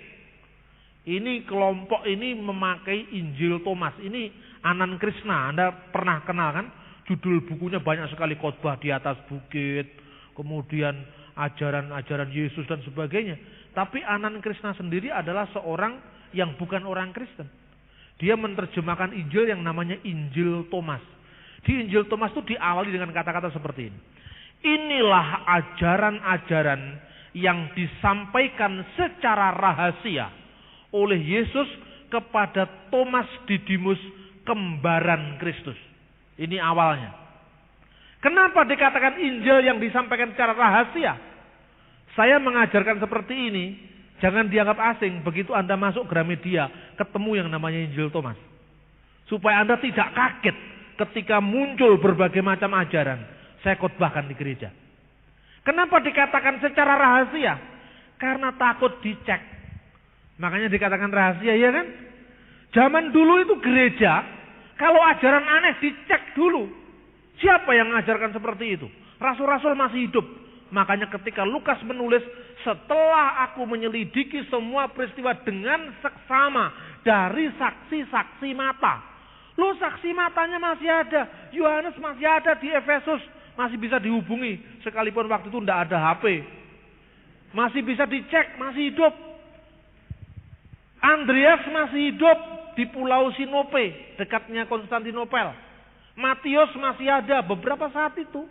S1: Ini kelompok ini memakai Injil Thomas. Ini Anan Krishna, Anda pernah kenal kan? Judul bukunya banyak sekali, khotbah di atas bukit, kemudian ajaran-ajaran Yesus dan sebagainya. Tapi Anan Krishna sendiri adalah seorang yang bukan orang Kristen. Dia menerjemahkan Injil yang namanya Injil Thomas. Di Injil Thomas itu diawali dengan kata-kata seperti ini. Inilah ajaran-ajaran yang disampaikan secara rahasia oleh Yesus kepada Thomas Didimus, kembaran Kristus. Ini awalnya. Kenapa dikatakan Injil yang disampaikan secara rahasia? Saya mengajarkan seperti ini, jangan dianggap asing. Begitu Anda masuk Gramedia, ketemu yang namanya Injil Thomas. Supaya Anda tidak kaget ketika muncul berbagai macam ajaran. Saya khotbahkan di gereja. Kenapa dikatakan secara rahasia? Karena takut dicek. Makanya dikatakan rahasia, ya kan? Zaman dulu itu gereja, kalau ajaran aneh dicek dulu. Siapa yang mengajarkan seperti itu? Rasul-rasul masih hidup. Makanya ketika Lukas menulis, setelah aku menyelidiki semua peristiwa dengan seksama dari saksi-saksi mata. Loh, saksi matanya masih ada. Yohanes masih ada di Efesus. Masih bisa dihubungi. Sekalipun waktu itu tidak ada HP. Masih bisa dicek, masih hidup. Andreas masih hidup di Pulau Sinope, dekatnya Konstantinopel. Matius masih ada beberapa saat itu.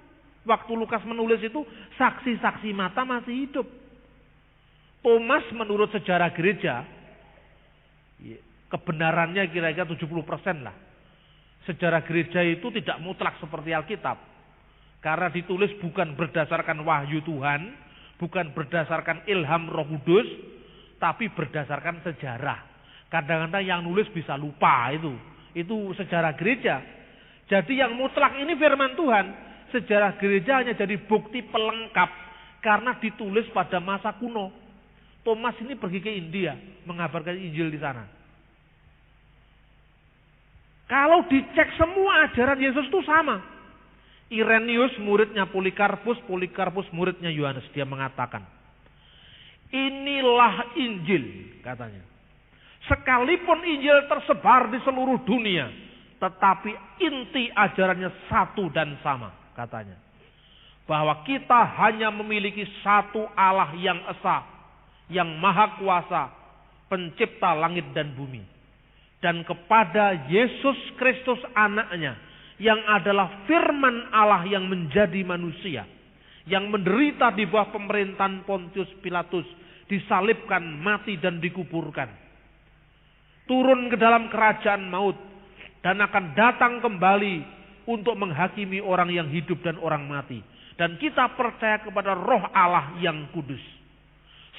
S1: Waktu Lukas menulis itu, saksi-saksi mata masih hidup. Thomas menurut sejarah gereja, kebenarannya kira-kira 70% lah. Sejarah gereja itu tidak mutlak seperti Alkitab. Karena ditulis bukan berdasarkan wahyu Tuhan, bukan berdasarkan ilham Roh Kudus, tapi berdasarkan sejarah. Kadang-kadang yang nulis bisa lupa itu. Itu sejarah gereja. Jadi yang mutlak ini firman Tuhan. Sejarah gereja hanya jadi bukti pelengkap karena ditulis pada masa kuno. Thomas ini pergi ke India mengabarkan Injil di sana. Kalau dicek semua ajaran Yesus itu sama. Irenaeus muridnya Polikarpus, Polikarpus muridnya Yohanes. Dia mengatakan, inilah Injil, katanya. Sekalipun Injil tersebar di seluruh dunia, tetapi inti ajarannya satu dan sama, katanya. Bahwa kita hanya memiliki satu Allah yang esa, yang maha kuasa, pencipta langit dan bumi. Dan kepada Yesus Kristus anaknya, yang adalah firman Allah yang menjadi manusia, yang menderita di bawah pemerintahan Pontius Pilatus, disalibkan, mati dan dikuburkan. Turun ke dalam kerajaan maut, dan akan datang kembali untuk menghakimi orang yang hidup dan orang mati. Dan kita percaya kepada Roh Allah yang kudus.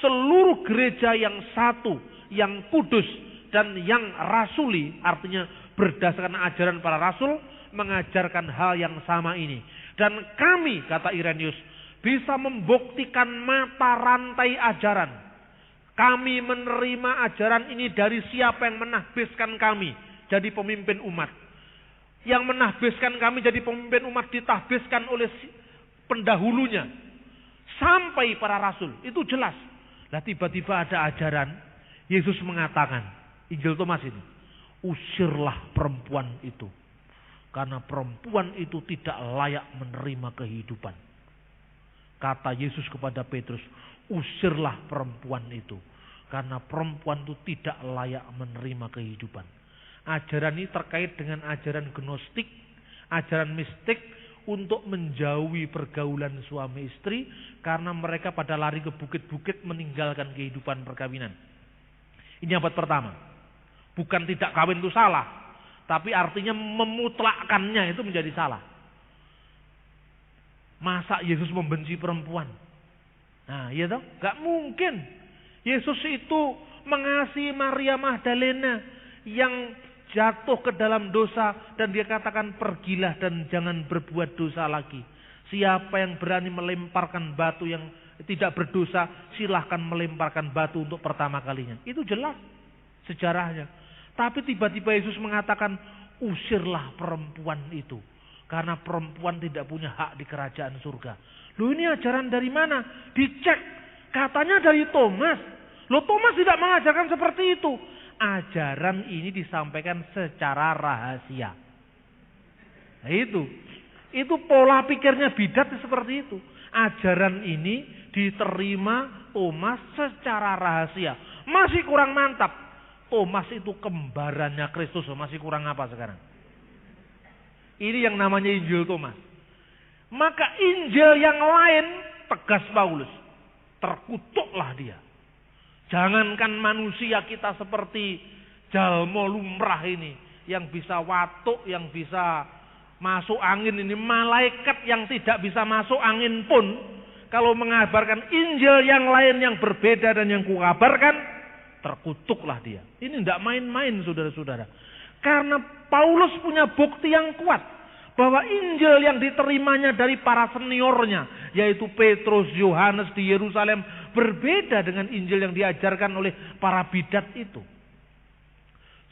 S1: Seluruh gereja yang satu, yang kudus, dan yang rasuli, artinya berdasarkan ajaran para rasul, mengajarkan hal yang sama ini. Dan kami, kata Irenaeus, bisa membuktikan mata rantai ajaran. Kami menerima ajaran ini dari siapa yang menahbiskan kami jadi pemimpin umat. Yang menahbiskan kami jadi pemimpin umat ditahbiskan oleh pendahulunya. Sampai para rasul, itu jelas. Nah tiba-tiba ada ajaran, Yesus mengatakan, Injil Thomas ini, usirlah perempuan itu. Karena perempuan itu tidak layak menerima kehidupan. Kata Yesus kepada Petrus, usirlah perempuan itu. Karena perempuan itu tidak layak menerima kehidupan. Ajaran ini terkait dengan ajaran gnostik, ajaran mistik untuk menjauhi pergaulan suami istri. Karena mereka pada lari ke bukit-bukit meninggalkan kehidupan perkawinan. Ini abad pertama. Bukan tidak kawin itu salah, tapi artinya memutlakkannya itu menjadi salah. Masa Yesus membenci perempuan? Nah, iya toh? Gak mungkin. Yesus itu mengasihi Maria Magdalena yang jatuh ke dalam dosa dan dia katakan pergilah dan jangan berbuat dosa lagi. Siapa yang berani melemparkan batu yang tidak berdosa, silahkan melemparkan batu untuk pertama kalinya. Itu jelas sejarahnya. Tapi tiba-tiba Yesus mengatakan, usirlah perempuan itu. Karena perempuan tidak punya hak di kerajaan surga. Loh ini ajaran dari mana? Dicek. Katanya dari Thomas. Loh Thomas tidak mengajarkan seperti itu. Ajaran ini disampaikan secara rahasia. Nah itu pola pikirnya bidat seperti itu. Ajaran ini diterima Thomas secara rahasia. Masih kurang mantap. Thomas itu kembarannya Kristus. Masih kurang apa sekarang? Ini yang namanya Injil Thomas. Maka Injil yang lain, tegas Paulus, terkutuklah dia. Jangankan manusia kita seperti jalmo lumrah ini, yang bisa watuk, yang bisa masuk angin ini. Malaikat yang tidak bisa masuk angin pun, kalau mengabarkan Injil yang lain yang berbeda dan yang kukabarkan, terkutuklah dia. Ini tidak main-main saudara-saudara. Karena Paulus punya bukti yang kuat. Bahwa Injil yang diterimanya dari para seniornya. Yaitu Petrus, Yohanes di Yerusalem. Berbeda dengan Injil yang diajarkan oleh para bidat itu.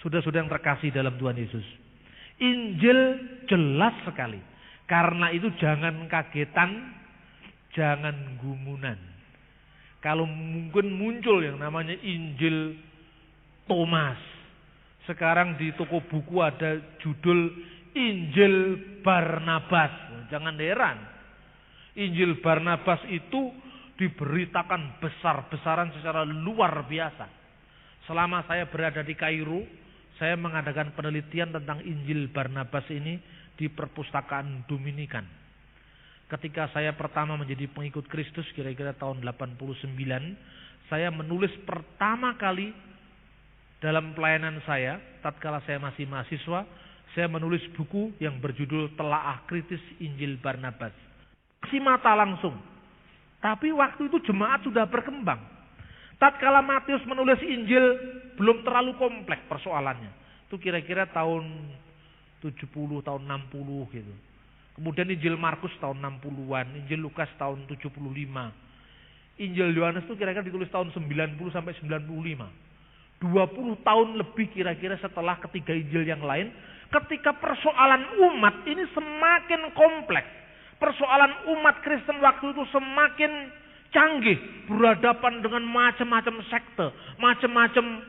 S1: Saudara-saudara yang terkasih dalam Tuhan Yesus. Injil jelas sekali. Karena itu jangan kagetan. Jangan gumunan. Kalau mungkin muncul yang namanya Injil Thomas. Sekarang di toko buku ada judul Injil Barnabas. Jangan heran. Injil Barnabas itu diberitakan besar-besaran secara luar biasa. selama saya berada di Kairo, saya mengadakan penelitian tentang Injil Barnabas ini di perpustakaan Dominikan. Ketika saya pertama menjadi pengikut Kristus kira-kira tahun 89, saya menulis pertama kali dalam pelayanan saya, tatkala saya masih mahasiswa, saya menulis buku yang berjudul Telaah Kritis Injil Barnabas. Si mata langsung. Tapi waktu itu jemaat sudah berkembang. Tatkala Matius menulis Injil belum terlalu kompleks persoalannya. Itu kira-kira tahun 70, tahun 60 gitu. Kemudian Injil Markus tahun 60-an, Injil Lukas tahun 75. Injil Yohanes itu kira-kira ditulis tahun 90 sampai 95. 20 tahun lebih kira-kira setelah ketiga Injil yang lain, ketika persoalan umat ini semakin kompleks. Persoalan umat Kristen waktu itu semakin canggih, berhadapan dengan macam-macam sekte, macam-macam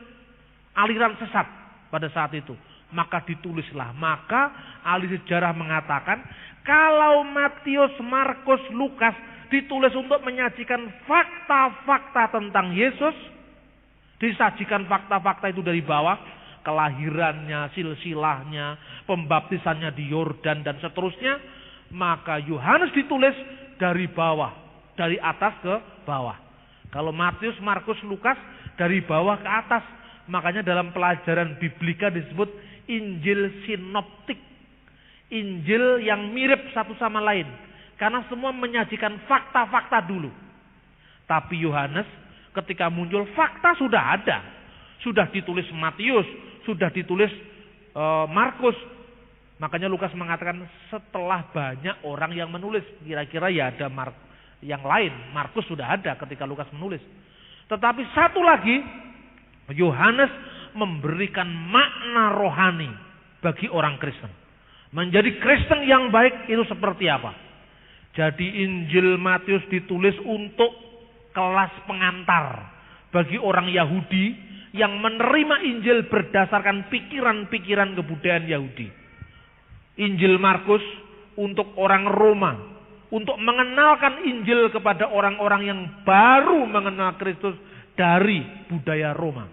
S1: aliran sesat pada saat itu. Maka ditulislah. Maka ahli sejarah mengatakan, kalau Matius, Markus, Lukas ditulis untuk menyajikan fakta-fakta tentang Yesus, disajikan fakta-fakta itu dari bawah, kelahirannya, silsilahnya, pembaptisannya di Yordan dan seterusnya, maka Yohanes ditulis dari bawah, dari atas ke bawah. Kalau Matius, Markus, Lukas dari bawah ke atas. Makanya dalam pelajaran biblika disebut Injil sinoptik. Injil yang mirip satu sama lain. Karena semua menyajikan fakta-fakta dulu. Tapi Yohanes ketika muncul fakta sudah ada. Sudah ditulis Matius, sudah ditulis Markus. Makanya Lukas mengatakan setelah banyak orang yang menulis. Kira-kira ya ada yang lain. Markus sudah ada ketika Lukas menulis. Tetapi satu lagi, Yohanes memberikan makna rohani bagi orang Kristen. Menjadi Kristen yang baik itu seperti apa? Jadi Injil Matius ditulis untuk kelas pengantar bagi orang Yahudi yang menerima Injil berdasarkan pikiran-pikiran kebudayaan Yahudi. Injil Markus untuk orang Roma, untuk mengenalkan Injil kepada orang-orang yang baru mengenal Kristus dari budaya Roma.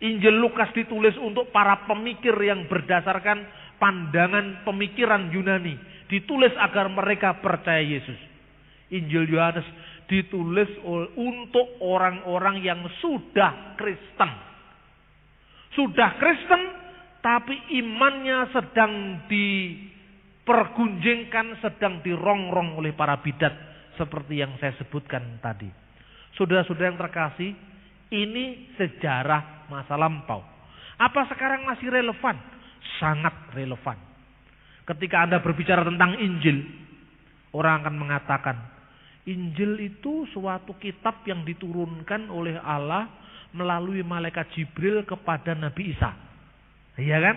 S1: Injil Lukas ditulis untuk para pemikir yang berdasarkan pandangan pemikiran Yunani, ditulis agar mereka percaya Yesus. Injil Yohanes ditulis untuk orang-orang yang sudah Kristen. Sudah Kristen tapi imannya sedang dipergunjingkan, sedang dirongrong oleh para bidat seperti yang saya sebutkan tadi. Saudara-saudara yang terkasih, ini sejarah masa lampau. Apa sekarang masih relevan? Sangat relevan. Ketika Anda berbicara tentang Injil, orang akan mengatakan, Injil itu suatu kitab yang diturunkan oleh Allah melalui malaikat Jibril kepada Nabi Isa. Iya kan?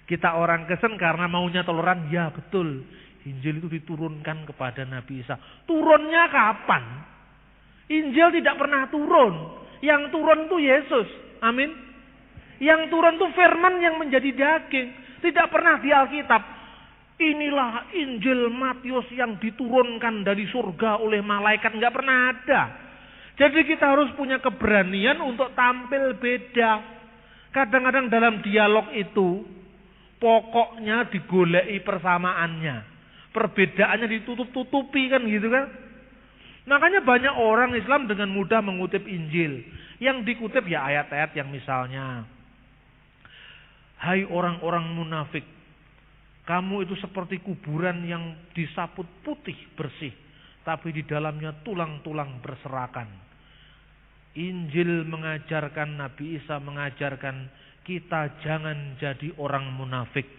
S1: Kita orang Kristen karena maunya toleran, ya betul. Injil itu diturunkan kepada Nabi Isa. Turunnya kapan? Injil tidak pernah turun. Yang turun itu Yesus. Amin. Yang turun itu firman yang menjadi daging. Tidak pernah di Alkitab. Inilah Injil Matius yang diturunkan dari surga oleh malaikat. Nggak pernah ada. Jadi kita harus punya keberanian untuk tampil beda. Kadang-kadang dalam dialog itu pokoknya digoleki persamaannya. Perbedaannya ditutup-tutupi kan gitu kan. Makanya banyak orang Islam dengan mudah mengutip Injil. Yang dikutip ya ayat-ayat yang misalnya, hai orang-orang munafik, kamu itu seperti kuburan yang disaput putih bersih, tapi di dalamnya tulang-tulang berserakan. Injil mengajarkan, Nabi Isa mengajarkan kita jangan jadi orang munafik.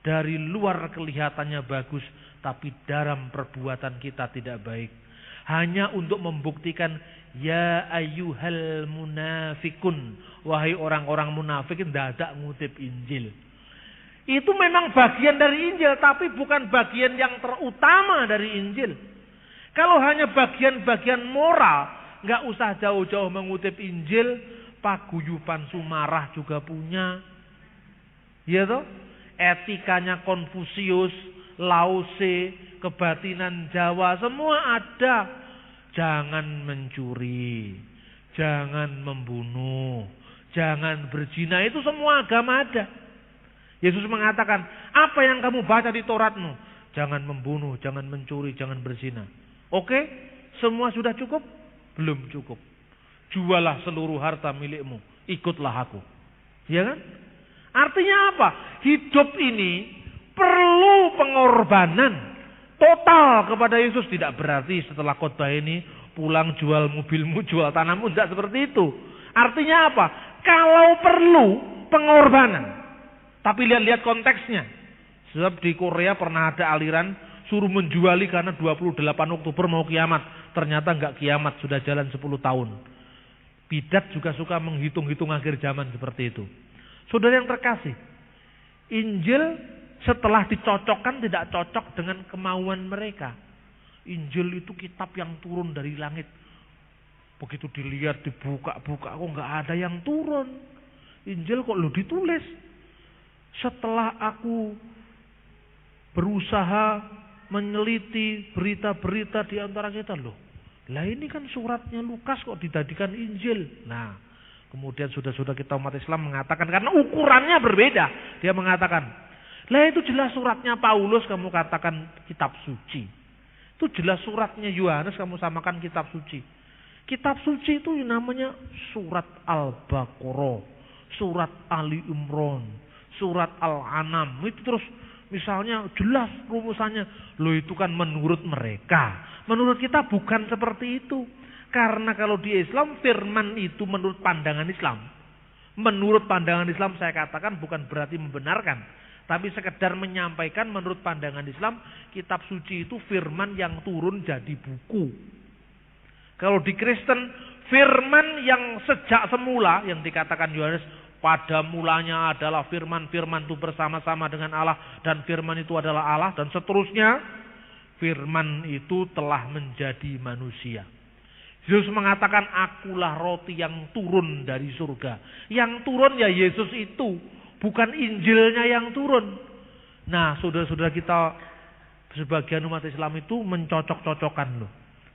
S1: Dari luar kelihatannya bagus, tapi dalam perbuatan kita tidak baik. Hanya untuk membuktikan, ya ayyuhal munafikun, wahai orang-orang munafik, tidak ada ngutip Injil. Itu memang bagian dari Injil, tapi bukan bagian yang terutama dari Injil. Kalau hanya bagian-bagian moral, nggak usah jauh-jauh mengutip Injil. Paguyuban Sumarah juga punya, ya toh? Etikanya Konfusius, Lause, kebatinan Jawa, semua ada. Jangan mencuri, jangan membunuh, jangan berzina, itu semua agama ada. Yesus mengatakan, apa yang kamu baca di Tauratmu? Jangan membunuh, jangan mencuri, jangan berzina. Oke, semua sudah cukup? Belum cukup. Jualah seluruh harta milikmu, ikutlah aku. Ya kan? Artinya apa? Hidup ini perlu pengorbanan total kepada Yesus. Tidak berarti setelah khotbah ini pulang jual mobilmu, jual tanahmu, tidak seperti itu. Artinya apa? Kalau perlu pengorbanan. Tapi lihat-lihat konteksnya. Sebab di Korea pernah ada aliran suruh menjuali karena 28 Oktober mau kiamat. Ternyata enggak kiamat, sudah jalan 10 tahun. Bidat juga suka menghitung-hitung akhir zaman seperti itu. Saudara yang terkasih, Injil setelah dicocokkan tidak cocok dengan kemauan mereka. Injil itu kitab yang turun dari langit. Begitu dilihat, dibuka-buka, kok nggak ada yang turun. Injil kok lu ditulis. Setelah aku berusaha meneliti berita-berita di antara kita, loh, lah ini kan suratnya Lukas kok dijadikan Injil. Nah, kemudian sudah kita umat Islam mengatakan, karena ukurannya berbeda, dia mengatakan, lah itu jelas suratnya Paulus kamu katakan kitab suci. Itu jelas suratnya Yohanes kamu samakan kitab suci. Kitab suci itu namanya surat Al-Baqarah, surat Ali Imran, surat Al-An'am. Itu terus misalnya jelas rumusannya. Loh itu kan menurut mereka. Menurut kita bukan seperti itu. Karena kalau di Islam firman itu menurut pandangan Islam. Menurut pandangan Islam saya katakan bukan berarti membenarkan. Tapi sekedar menyampaikan menurut pandangan Islam, kitab suci itu firman yang turun jadi buku. Kalau di Kristen, firman yang sejak semula, yang dikatakan Yohanes, pada mulanya adalah firman, firman itu bersama-sama dengan Allah, dan firman itu adalah Allah, dan seterusnya, firman itu telah menjadi manusia. Yesus mengatakan, akulah roti yang turun dari surga. Yang turun ya Yesus itu, bukan Injilnya yang turun. Nah, saudara-saudara kita, sebagian umat Islam itu mencocok-cocokkan loh.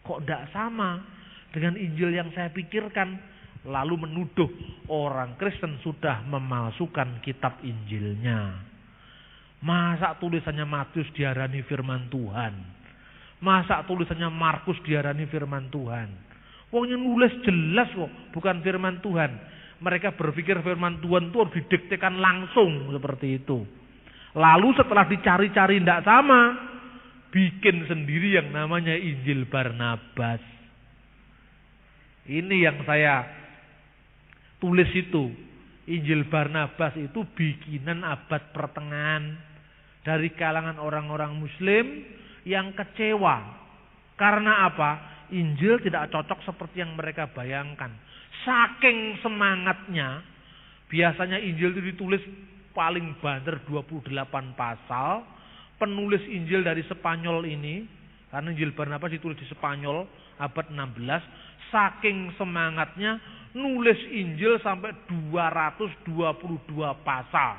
S1: Kok tidak sama dengan Injil yang saya pikirkan? Lalu menuduh orang Kristen sudah memalsukan kitab Injilnya. Masa tulisannya Matius diarani firman Tuhan? Masa tulisannya Markus diarani firman Tuhan? Wongnya nulis jelas kok, bukan firman Tuhan. Mereka berpikir firman Tuhan itu harus didiktekan langsung seperti itu. Lalu setelah dicari-cari tidak sama, bikin sendiri yang namanya Injil Barnabas. Ini yang saya tulis itu. Injil Barnabas itu bikinan abad pertengahan dari kalangan orang-orang Muslim yang kecewa. Karena apa? Injil tidak cocok seperti yang mereka bayangkan. Saking semangatnya, biasanya Injil itu ditulis paling banter 28 pasal. Penulis Injil dari Spanyol ini, karena Injil Barnabas ditulis di Spanyol abad 16, saking semangatnya nulis Injil sampai 222 pasal.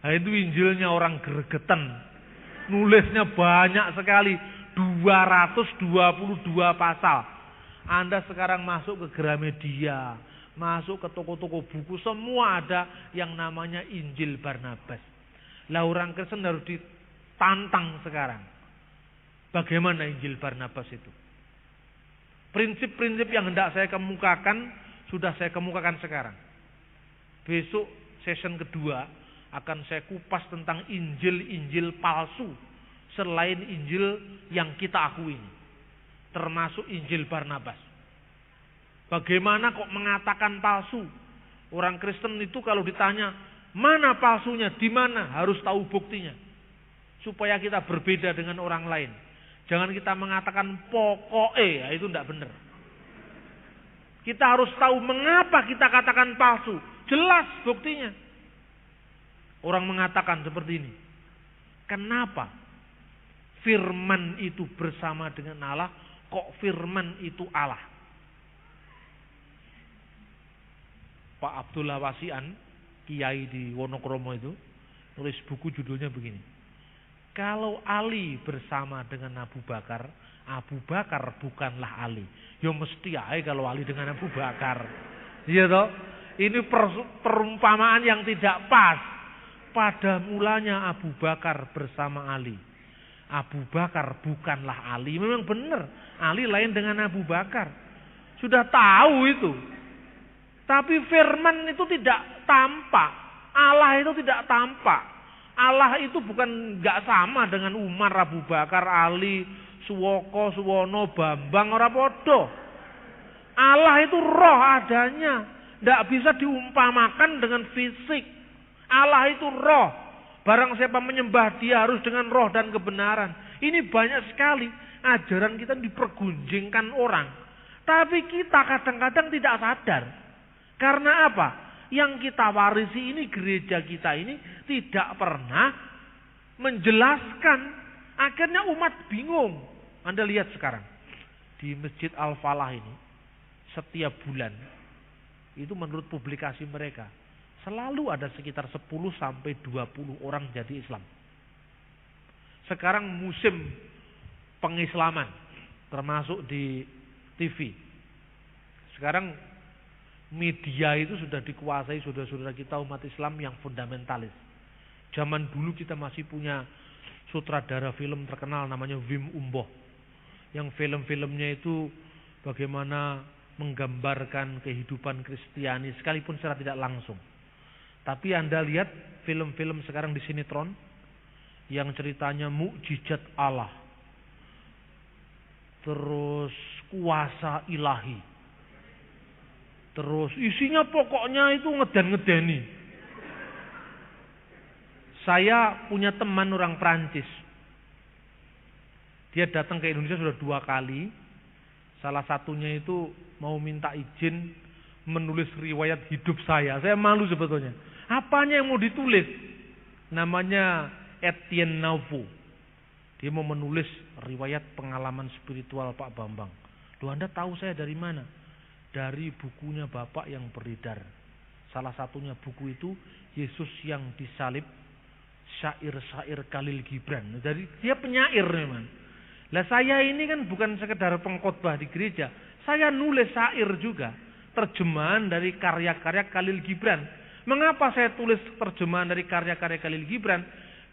S1: Nah itu Injilnya orang gregetan. Nulisnya banyak sekali, 222 pasal. Anda sekarang masuk ke Gramedia, masuk ke toko-toko buku, semua ada yang namanya Injil Barnabas. Lah orang Kristen harus ditantang sekarang. Bagaimana Injil Barnabas itu? Prinsip-prinsip yang hendak saya kemukakan, sudah saya kemukakan sekarang. Besok session kedua akan saya kupas tentang Injil-Injil palsu selain Injil yang kita akui ini. Termasuk Injil Barnabas. Bagaimana kok mengatakan palsu? Orang Kristen itu kalau ditanya, mana palsunya, di mana, harus tahu buktinya. Supaya kita berbeda dengan orang lain. Jangan kita mengatakan pokoknya, itu tidak benar. Kita harus tahu mengapa kita katakan palsu. Jelas buktinya. Orang mengatakan seperti ini. Kenapa firman itu bersama dengan Allah, kok firman itu Allah? Pak Abdullah Wasian, kiai di Wonokromo itu, nulis buku judulnya begini. Kalau Ali bersama dengan Abu Bakar, Abu Bakar bukanlah Ali. Ya mesti aja kalau Ali dengan Abu Bakar. Iya toh? Ini perumpamaan yang tidak pas. Pada mulanya Abu Bakar bersama Ali. Abu Bakar bukanlah Ali. Memang benar. Ali lain dengan Abu Bakar. Sudah tahu itu. Tapi firman itu tidak tampak. Allah itu tidak tampak. Allah itu bukan nggak sama dengan Umar, Abu Bakar, Ali, Suwoko, Suwono, Bambang, ora podo. Allah itu roh adanya. Tidak bisa diumpamakan dengan fisik. Allah itu roh. Barang siapa menyembah dia harus dengan roh dan kebenaran. Ini banyak sekali ajaran kita dipergunjingkan orang. Tapi kita kadang-kadang tidak sadar. Karena apa? Yang kita warisi ini, gereja kita ini tidak pernah menjelaskan. Akhirnya umat bingung. Anda lihat sekarang. Di Masjid Al-Falah ini. Setiap bulan. Itu menurut publikasi mereka. Selalu ada sekitar 10 sampai 20 orang jadi Islam. Sekarang musim pengislaman. Termasuk di TV. Sekarang media itu sudah dikuasai saudara-saudara kita umat Islam yang fundamentalis. Zaman dulu kita masih punya sutradara film terkenal namanya Wim Umboh. Yang film-filmnya itu bagaimana menggambarkan kehidupan Kristiani sekalipun secara tidak langsung. Tapi Anda lihat film-film sekarang di sinetron yang ceritanya mukjizat Allah. Terus kuasa ilahi. Terus isinya pokoknya itu ngedan-ngedani. Saya punya teman orang Prancis. Dia datang ke Indonesia sudah 2 kali. Salah satunya itu mau minta izin menulis riwayat hidup saya. Saya malu sebetulnya. Apanya yang mau ditulis? Namanya Etienne Nauveau. Dia mau menulis riwayat pengalaman spiritual Pak Bambang. Loh, Anda tahu saya dari mana? Dari bukunya Bapak yang beredar. Salah satunya buku itu Yesus yang disalib, syair-syair Khalil Gibran. Jadi dia penyair memang. Lah saya ini kan bukan sekedar pengkhotbah di gereja. Saya nulis syair juga. Terjemahan dari karya-karya Khalil Gibran. Mengapa saya tulis terjemahan dari karya-karya Khalil Gibran?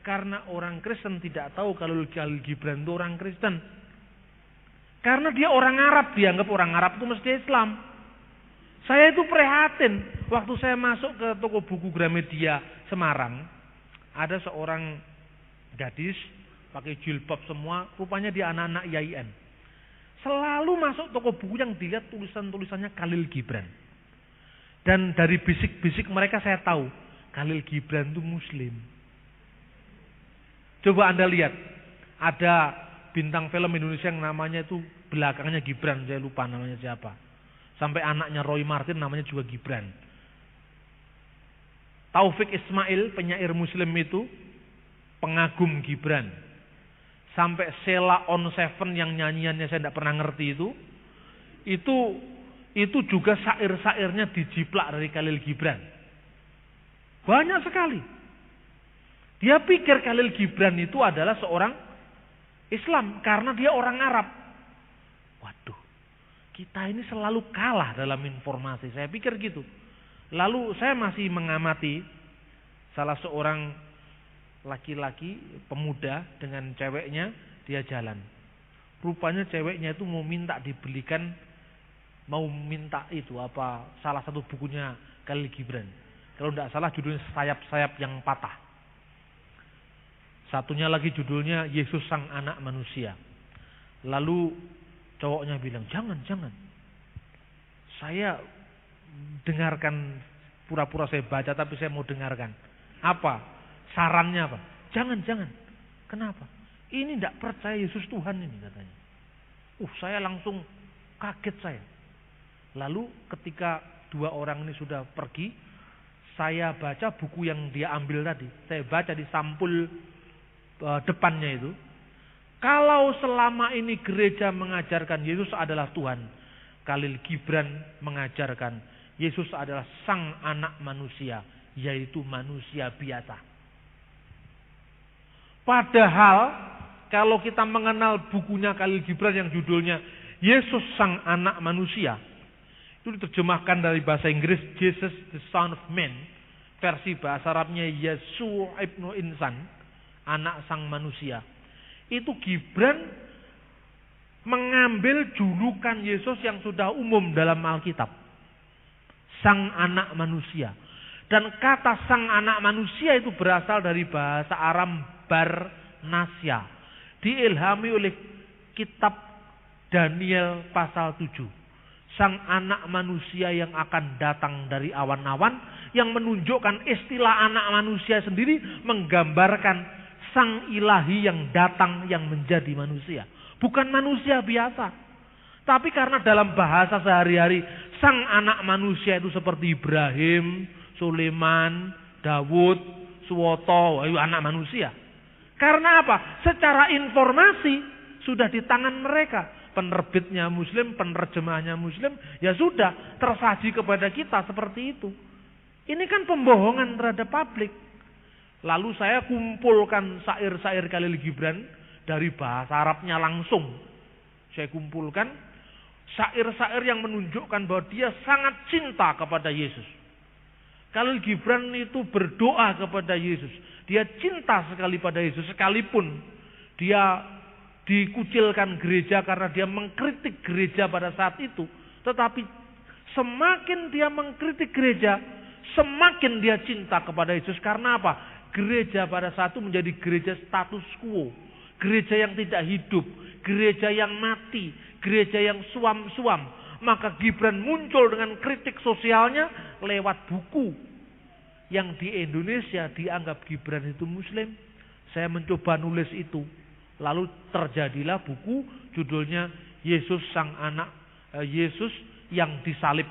S1: Karena orang Kristen tidak tahu kalau Khalil Gibran itu orang Kristen. Karena dia orang Arab, dianggap orang Arab itu mesti Islam. Saya itu prihatin. Waktu saya masuk ke toko buku Gramedia Semarang, ada seorang gadis pakai jilbab semua, rupanya dia anak-anak IAIN. Selalu masuk toko buku yang dilihat tulisan-tulisannya Khalil Gibran. Dan dari bisik-bisik mereka saya tahu Khalil Gibran itu Muslim. Coba Anda lihat, ada bintang film Indonesia yang namanya itu belakangnya Gibran, saya lupa namanya siapa. Sampai anaknya Roy Martin namanya juga Gibran. Taufik Ismail, penyair Muslim itu pengagum Gibran. Sampai Sheila on Seven yang nyanyiannya saya tidak pernah ngerti itu juga syair-syairnya dijiplak dari Khalil Gibran. Banyak sekali. Dia pikir Khalil Gibran itu adalah seorang Islam karena dia orang Arab. Waduh, kita ini selalu kalah dalam informasi. Saya pikir gitu. Lalu saya masih mengamati salah seorang laki-laki pemuda dengan ceweknya, dia jalan. Rupanya ceweknya itu mau minta itu salah satu bukunya Khalil Gibran. Kalau tidak salah judulnya Sayap-sayap yang patah. Satunya lagi judulnya Yesus Sang Anak Manusia. Lalu cowoknya bilang, jangan. Saya dengarkan, pura-pura saya baca tapi saya mau dengarkan. Apa? Sarannya apa? Jangan. Kenapa? Ini tidak percaya Yesus Tuhan ini katanya. Saya langsung kaget saya. Lalu ketika 2 orang ini sudah pergi, saya baca buku yang dia ambil tadi. Saya baca di sampul depannya itu. Kalau selama ini gereja mengajarkan Yesus adalah Tuhan, Khalil Gibran mengajarkan Yesus adalah Sang Anak Manusia, yaitu manusia biasa. Padahal kalau kita mengenal bukunya Khalil Gibran yang judulnya Yesus Sang Anak Manusia, Itu diterjemahkan dari bahasa Inggris Jesus the Son of Man. Versi bahasa Arabnya Yesu ibnu Insan, anak sang manusia. Itu Gibran mengambil julukan Yesus yang sudah umum dalam Alkitab. Sang anak manusia. Dan kata sang anak manusia itu berasal dari bahasa Aram Barnasya. Diilhami oleh kitab Daniel pasal 7. Sang anak manusia yang akan datang dari awan-awan, yang menunjukkan istilah anak manusia sendiri menggambarkan sang ilahi yang datang yang menjadi manusia. Bukan manusia biasa. Tapi karena dalam bahasa sehari-hari sang anak manusia itu seperti Ibrahim, Sulaiman, Dawud, Suwoto, anak manusia. Karena apa? Secara informasi sudah di tangan mereka. Penerbitnya Muslim, penerjemahnya Muslim, ya sudah tersaji kepada kita seperti itu. Ini kan pembohongan terhadap publik. Lalu saya kumpulkan syair-syair Khalil Gibran dari bahasa Arabnya langsung. Saya kumpulkan syair-syair yang menunjukkan bahwa dia sangat cinta kepada Yesus. Khalil Gibran itu berdoa kepada Yesus. Dia cinta sekali pada Yesus, sekalipun dia dikucilkan gereja karena dia mengkritik gereja pada saat itu. Tetapi semakin dia mengkritik gereja, semakin dia cinta kepada Yesus. Karena apa? Gereja pada saat itu menjadi gereja status quo. Gereja yang tidak hidup, gereja yang mati, gereja yang suam-suam. Maka Gibran muncul dengan kritik sosialnya lewat buku. Yang di Indonesia dianggap Gibran itu Muslim. Saya mencoba nulis itu. Lalu terjadilah buku judulnya Yesus Sang Anak, Yesus yang Disalib,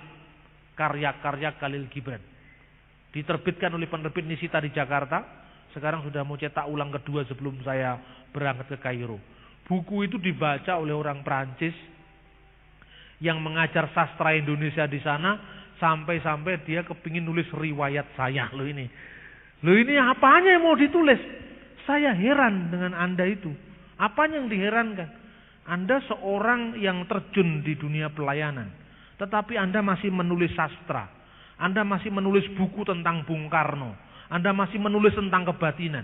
S1: karya-karya Khalil Gibran. Diterbitkan oleh penerbit Nisita di Jakarta. Sekarang sudah mau cetak ulang kedua sebelum saya berangkat ke Kairo. Buku itu dibaca oleh orang Prancis yang mengajar sastra Indonesia di sana, sampai-sampai dia kepingin nulis riwayat saya. Loh ini apanya yang mau ditulis? Saya heran dengan Anda itu. Apanya yang diherankan? Anda seorang yang terjun di dunia pelayanan, tetapi Anda masih menulis sastra. Anda masih menulis buku tentang Bung Karno. Anda masih menulis tentang kebatinan.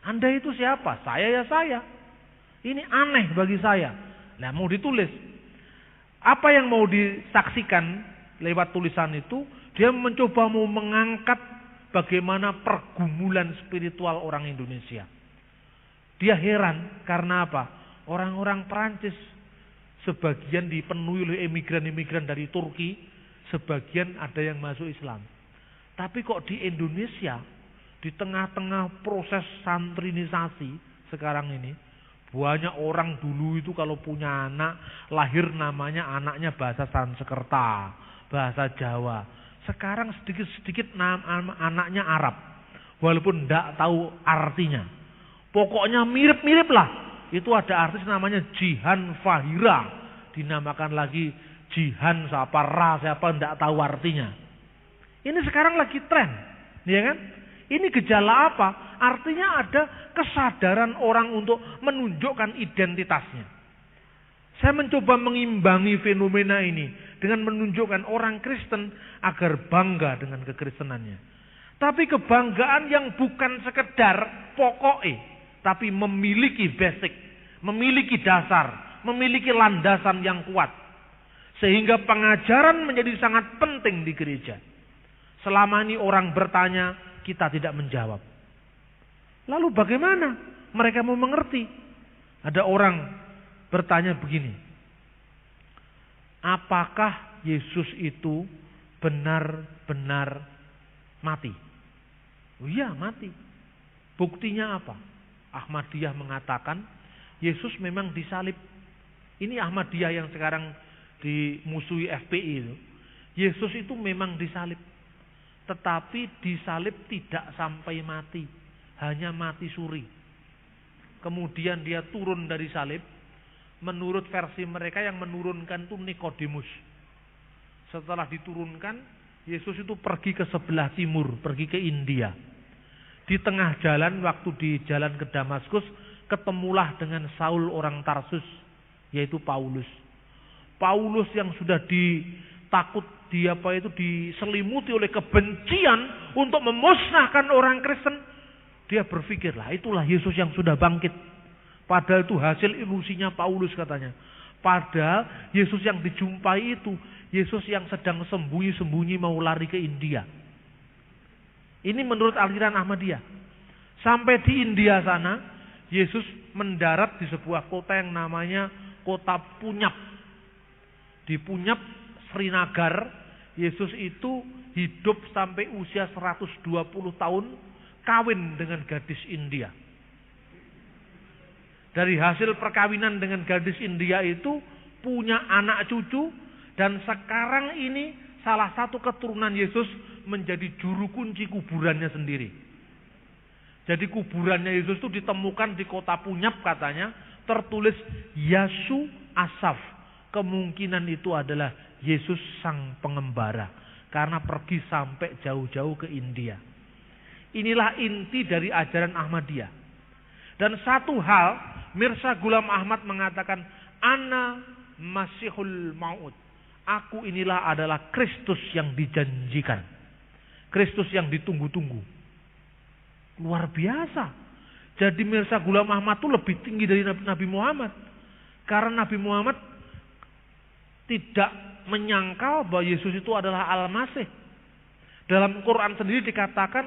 S1: Anda itu siapa? Saya ya saya. Ini aneh bagi saya. Nah, mau ditulis. Apa yang mau disaksikan lewat tulisan itu? Dia mencoba mau mengangkat bagaimana pergumulan spiritual orang Indonesia. Dia heran karena apa? Orang-orang Perancis sebagian dipenuhi oleh imigran-imigran dari Turki, sebagian ada yang masuk Islam. Tapi kok di Indonesia, di tengah-tengah proses santrinisasi sekarang ini, banyak orang dulu itu kalau punya anak, lahir namanya anaknya bahasa Sanskerta, bahasa Jawa. Sekarang sedikit-sedikit anaknya Arab, walaupun tidak tahu artinya. Pokoknya mirip-mirip lah. Itu ada artis namanya Jihan Fahira. Dinamakan lagi Jihan siapa, Ra siapa, tidak tahu artinya. Ini sekarang lagi tren, ya kan? Ini gejala apa? Artinya ada kesadaran orang untuk menunjukkan identitasnya. Saya mencoba mengimbangi fenomena ini dengan menunjukkan orang Kristen agar bangga dengan kekristenannya. Tapi kebanggaan yang bukan sekedar pokoknya, tapi memiliki basic, memiliki dasar, memiliki landasan yang kuat. Sehingga pengajaran menjadi sangat penting di gereja. Selama ini orang bertanya, kita tidak menjawab. Lalu bagaimana mereka mau mengerti? Ada orang bertanya begini, apakah Yesus itu benar-benar mati? Oh iya, mati. Buktinya apa? Ahmadiyah mengatakan Yesus memang disalib. Ini Ahmadiyah yang sekarang dimusuhi FPI itu. Yesus itu memang disalib. Tetapi disalib tidak sampai mati. Hanya mati suri. Kemudian dia turun dari salib. Menurut versi mereka yang menurunkan itu Nikodemus. Setelah diturunkan, Yesus itu pergi ke sebelah timur, pergi ke India. Di tengah jalan, waktu di jalan ke Damaskus, ketemulah dengan Saul orang Tarsus, yaitu Paulus. Paulus yang sudah takut diselimuti oleh kebencian untuk memusnahkan orang Kristen, dia berpikirlah itulah Yesus yang sudah bangkit. Padahal itu hasil ilusinya Paulus katanya. Padahal Yesus yang dijumpai itu Yesus yang sedang sembunyi-sembunyi mau lari ke India. Ini menurut aliran Ahmadiyah. Sampai di India sana, Yesus mendarat di sebuah kota yang namanya kota Punyap. Di Punyap, Srinagar, Yesus itu hidup sampai usia 120 tahun, kawin dengan gadis India. Dari hasil perkawinan dengan gadis India itu punya anak cucu, dan sekarang ini salah satu keturunan Yesus menjadi juru kunci kuburannya sendiri. Jadi kuburannya Yesus itu ditemukan di kota Punyap katanya, tertulis Yasu Asaf. Kemungkinan itu adalah Yesus sang pengembara, karena pergi sampai jauh-jauh ke India. Inilah inti dari ajaran Ahmadiyah. Dan satu hal, Mirza Ghulam Ahmad mengatakan, Ana Masihul Maut. Aku inilah adalah Kristus yang dijanjikan. Kristus yang ditunggu-tunggu. Luar biasa. Jadi Mirza Ghulam Ahmad itu lebih tinggi dari Nabi Muhammad. Karena Nabi Muhammad tidak menyangkal bahwa Yesus itu adalah Al-Masih. Dalam Quran sendiri dikatakan,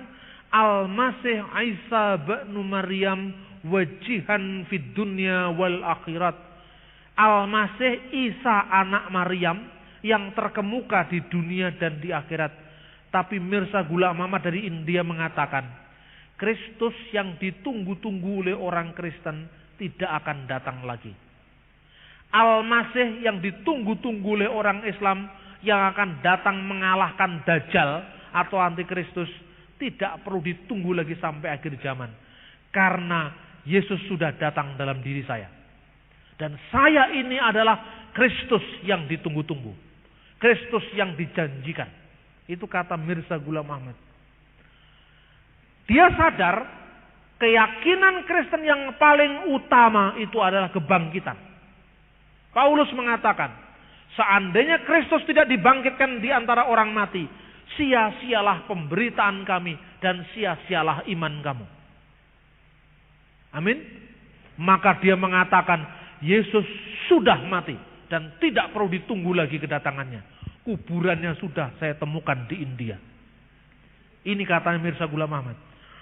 S1: Al-Masih Isa bin Maryam wajihan fid dunya wal akhirat. Al-Masih Isa anak Maryam yang terkemuka di dunia dan di akhirat. Tapi Mirza Ghulam Ahmad dari India mengatakan, Kristus yang ditunggu-tunggu oleh orang Kristen tidak akan datang lagi. Al-Masih yang ditunggu-tunggu oleh orang Islam yang akan datang mengalahkan Dajjal atau Antikristus tidak perlu ditunggu lagi sampai akhir zaman. Karena Yesus sudah datang dalam diri saya. Dan saya ini adalah Kristus yang ditunggu-tunggu. Kristus yang dijanjikan. Itu kata Mirza Ghulam Ahmad. Dia sadar keyakinan Kristen yang paling utama itu adalah kebangkitan. Paulus mengatakan, seandainya Kristus tidak dibangkitkan di antara orang mati, sia-sialah pemberitaan kami dan sia-sialah iman kamu. Amin. Maka dia mengatakan, Yesus sudah mati dan tidak perlu ditunggu lagi kedatangannya. Kuburannya sudah saya temukan di India. Ini katanya Mirza Ghulam Ahmad.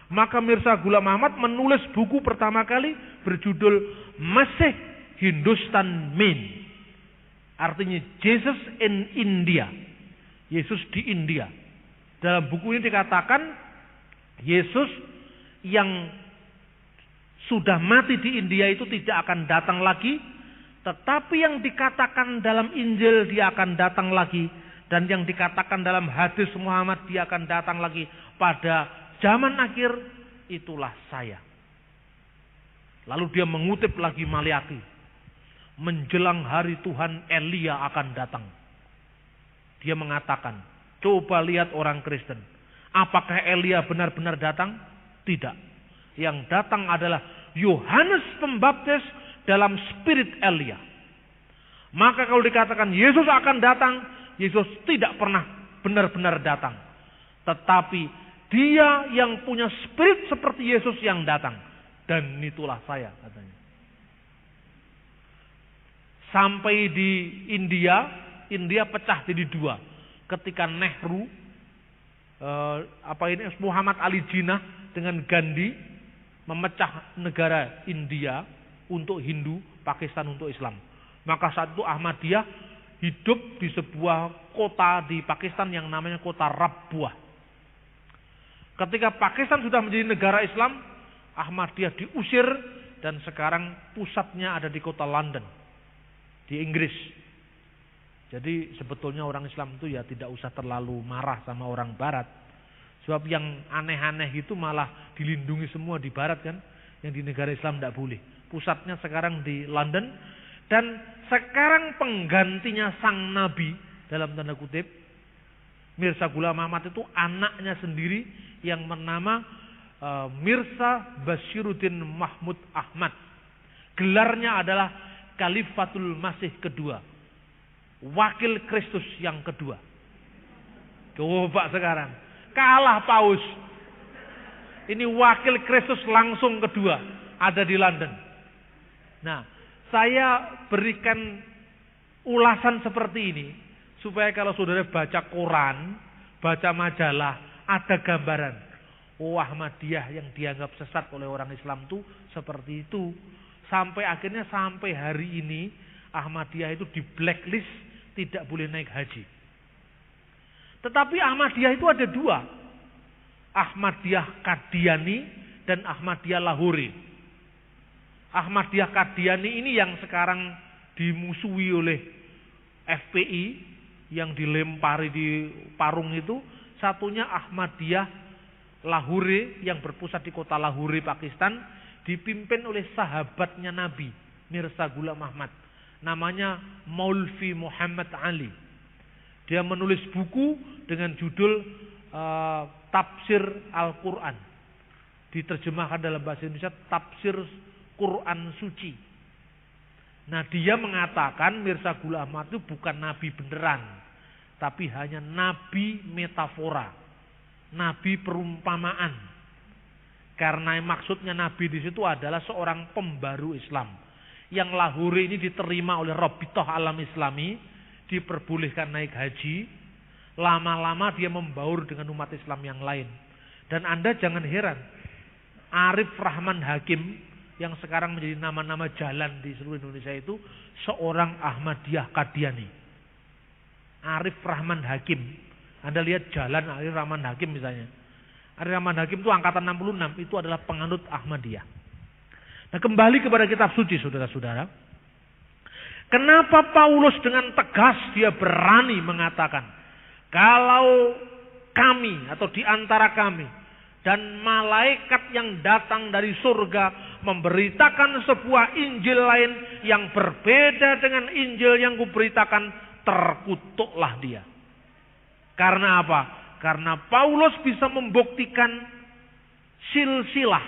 S1: Maka Mirza Ghulam Ahmad menulis buku pertama kali berjudul Masih Hindustan Man. Artinya Jesus in India. Yesus di India. Dalam buku ini dikatakan Yesus yang sudah mati di India itu tidak akan datang lagi, tetapi yang dikatakan dalam Injil dia akan datang lagi, dan yang dikatakan dalam hadis Muhammad dia akan datang lagi pada zaman akhir, itulah saya. Lalu dia mengutip lagi Maliaki, menjelang hari Tuhan Elia akan datang. Dia mengatakan, coba lihat orang Kristen, apakah Elia benar-benar datang? Tidak. Yang datang adalah Yohanes Pembaptis dalam spirit Elia. Maka kalau dikatakan Yesus akan datang, Yesus tidak pernah benar-benar datang. Tetapi dia yang punya spirit seperti Yesus yang datang. Dan itulah saya, katanya. Sampai di India pecah jadi dua. Ketika Nehru, Muhammad Ali Jinnah dengan Gandhi memecah negara India untuk Hindu, Pakistan untuk Islam. Maka saat itu Ahmadiyah hidup di sebuah kota di Pakistan yang namanya kota Rabwah. Ketika Pakistan sudah menjadi negara Islam, Ahmadiyah diusir dan sekarang pusatnya ada di kota London, di Inggris. Jadi sebetulnya orang Islam itu ya tidak usah terlalu marah sama orang Barat. Sebab yang aneh-aneh itu malah dilindungi semua di Barat kan. Yang di negara Islam tidak boleh. Pusatnya sekarang di London. Dan sekarang penggantinya sang Nabi, dalam tanda kutip, Mirza Ghulam Ahmad itu anaknya sendiri yang bernama Mirza Bashiruddin Mahmud Ahmad. Gelarnya adalah Khalifatul Masih kedua. wakil Kristus yang kedua. Coba sekarang, kalah Paus. Ini wakil Kristus langsung kedua, ada di London. Nah, saya berikan ulasan seperti ini, supaya kalau saudara baca koran, baca majalah, ada gambaran. Oh, Ahmadiyah yang dianggap sesat oleh orang Islam itu seperti itu. Sampai akhirnya sampai hari ini, Ahmadiyah itu di blacklist, tidak boleh naik haji. Tetapi Ahmadiyah itu ada dua. Ahmadiyah Qadiani dan Ahmadiyah Lahore. Ahmadiyah Qadiani ini yang sekarang dimusuhi oleh FPI, yang dilempari di parung itu. Satunya Ahmadiyah Lahore yang berpusat di kota Lahore, Pakistan, dipimpin oleh sahabatnya Nabi, Mirza Ghulam Ahmad. Namanya Maulvi Muhammad Ali. Dia menulis buku dengan judul Tafsir Al-Quran. Diterjemahkan dalam bahasa Indonesia Tafsir Quran Suci. Nah, dia mengatakan Mirza Ghulam Ahmad itu bukan nabi beneran, tapi hanya nabi metafora, nabi perumpamaan. Karena maksudnya nabi di situ adalah seorang pembaru Islam. Yang Lahore ini diterima oleh Rabithah Alam Islami, diperbolehkan naik haji. Lama-lama dia membaur dengan umat Islam yang lain. Dan Anda jangan heran, Arif Rahman Hakim yang sekarang menjadi nama-nama jalan di seluruh Indonesia itu seorang Ahmadiyah Qadiani. Arif Rahman Hakim. Anda lihat jalan Arif Rahman Hakim misalnya. Arif Rahman Hakim itu angkatan 66, itu adalah penganut Ahmadiyah. Nah, kembali kepada kitab suci, saudara-saudara. Kenapa Paulus dengan tegas dia berani mengatakan, kalau kami atau di antara kami dan malaikat yang datang dari surga memberitakan sebuah Injil lain yang berbeda dengan Injil yang kuberitakan, terkutuklah dia. Karena apa? Karena Paulus bisa membuktikan silsilah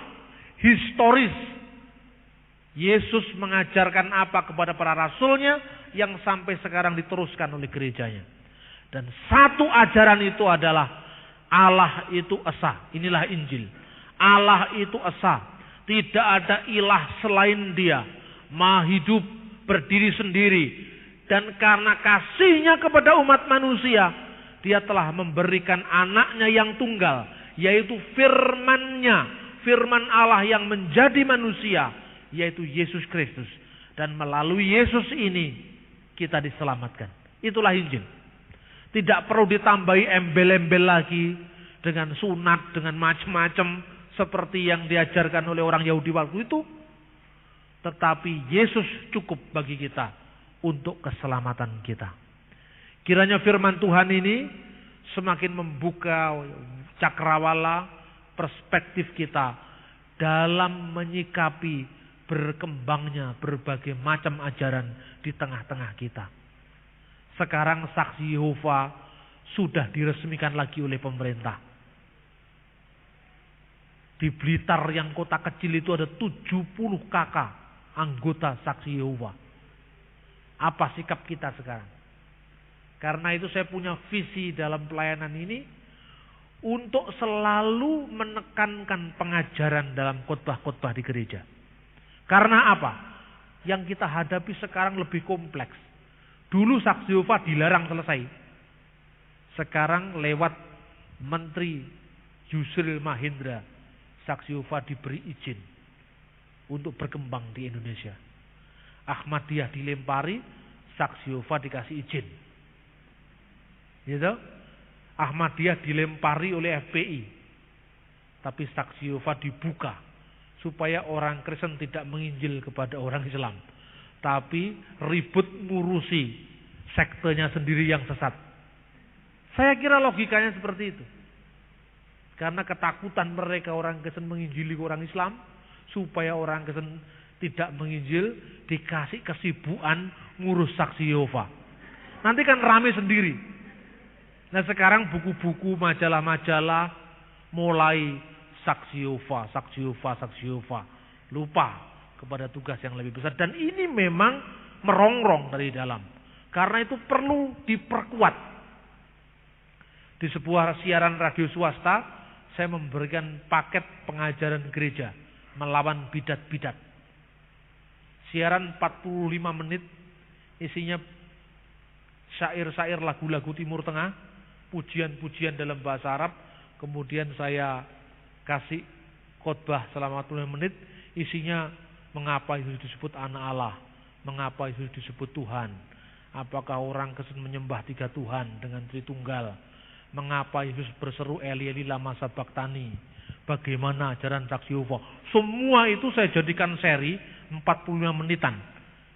S1: historis. Yesus mengajarkan apa kepada para rasulnya yang sampai sekarang diteruskan oleh gerejanya. Dan satu ajaran itu adalah Allah itu esa. Inilah Injil. Allah itu esa. Tidak ada ilah selain dia. Maha hidup, berdiri sendiri. Dan karena kasihnya kepada umat manusia, dia telah memberikan anaknya yang tunggal, yaitu firman-Nya, firman Allah yang menjadi manusia, yaitu Yesus Kristus. Dan melalui Yesus ini kita diselamatkan. Itulah Injil. Tidak perlu ditambahi embel-embel lagi dengan sunat, dengan macam-macam seperti yang diajarkan oleh orang Yahudi waktu itu. Tetapi Yesus cukup bagi kita untuk keselamatan kita. Kiranya firman Tuhan ini semakin membuka cakrawala perspektif kita dalam menyikapi berkembangnya berbagai macam ajaran di tengah-tengah kita. Sekarang saksi Yehova sudah diresmikan lagi oleh pemerintah. Di Blitar yang kota kecil itu ada 70 kakak anggota saksi Yehova. Apa sikap kita sekarang? Karena itu saya punya visi dalam pelayanan ini untuk selalu menekankan pengajaran dalam khotbah-khotbah di gereja. Karena apa? Yang kita hadapi sekarang lebih kompleks. Dulu saksi Yehova dilarang selesai. Sekarang lewat Menteri Yusril Mahendra, saksi Yehova diberi izin untuk berkembang di Indonesia. Ahmadiyah dilempari, saksi Yehova dikasih izin. Gitu? Ahmadiyah dilempari oleh FPI, tapi saksi Yehova dibuka supaya orang Kristen tidak menginjil kepada orang Islam, tapi ribut ngurusi sektenya sendiri yang sesat. Saya kira logikanya seperti itu. Karena ketakutan mereka orang Kristen menginjili orang Islam, supaya orang Kristen tidak menginjil, dikasih kesibukan ngurus saksi Yehova. Nanti kan rame sendiri. Nah, sekarang buku-buku, majalah-majalah mulai saksi Yehova, saksi Yehova, saksi Yehova. Lupa kepada tugas yang lebih besar. Dan ini memang merongrong dari dalam. Karena itu perlu diperkuat. Di sebuah siaran radio swasta, saya memberikan paket pengajaran gereja melawan bidat-bidat. Siaran 45 menit, isinya syair-syair lagu-lagu Timur Tengah, pujian-pujian dalam bahasa Arab. Kemudian saya kasih khotbah selama 45 menit, isinya mengapa Yesus disebut anak Allah, mengapa Yesus disebut Tuhan, apakah orang Kristen menyembah 3 Tuhan dengan Tritunggal, mengapa Yesus berseru Eli Eli lama sabachthani, bagaimana ajaran saksi Yehova. Semua itu saya jadikan seri 45 menitan.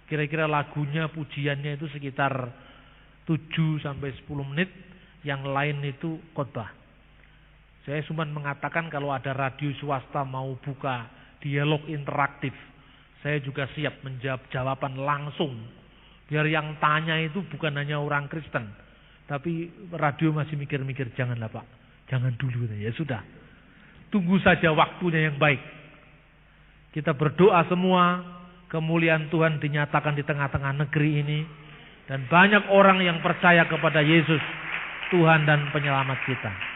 S1: Kira-kira lagunya, pujiannya itu sekitar 7 sampai 10 menit, yang lain itu khotbah. Saya cuma mengatakan kalau ada radio swasta mau buka dialog interaktif, saya juga siap menjawab jawaban langsung. Biar yang tanya itu bukan hanya orang Kristen, tapi radio masih mikir-mikir, janganlah Pak, jangan dulu. Ya sudah, tunggu saja waktunya yang baik. Kita berdoa semua, kemuliaan Tuhan dinyatakan di tengah-tengah negeri ini, dan banyak orang yang percaya kepada Yesus, Tuhan dan Penyelamat kita.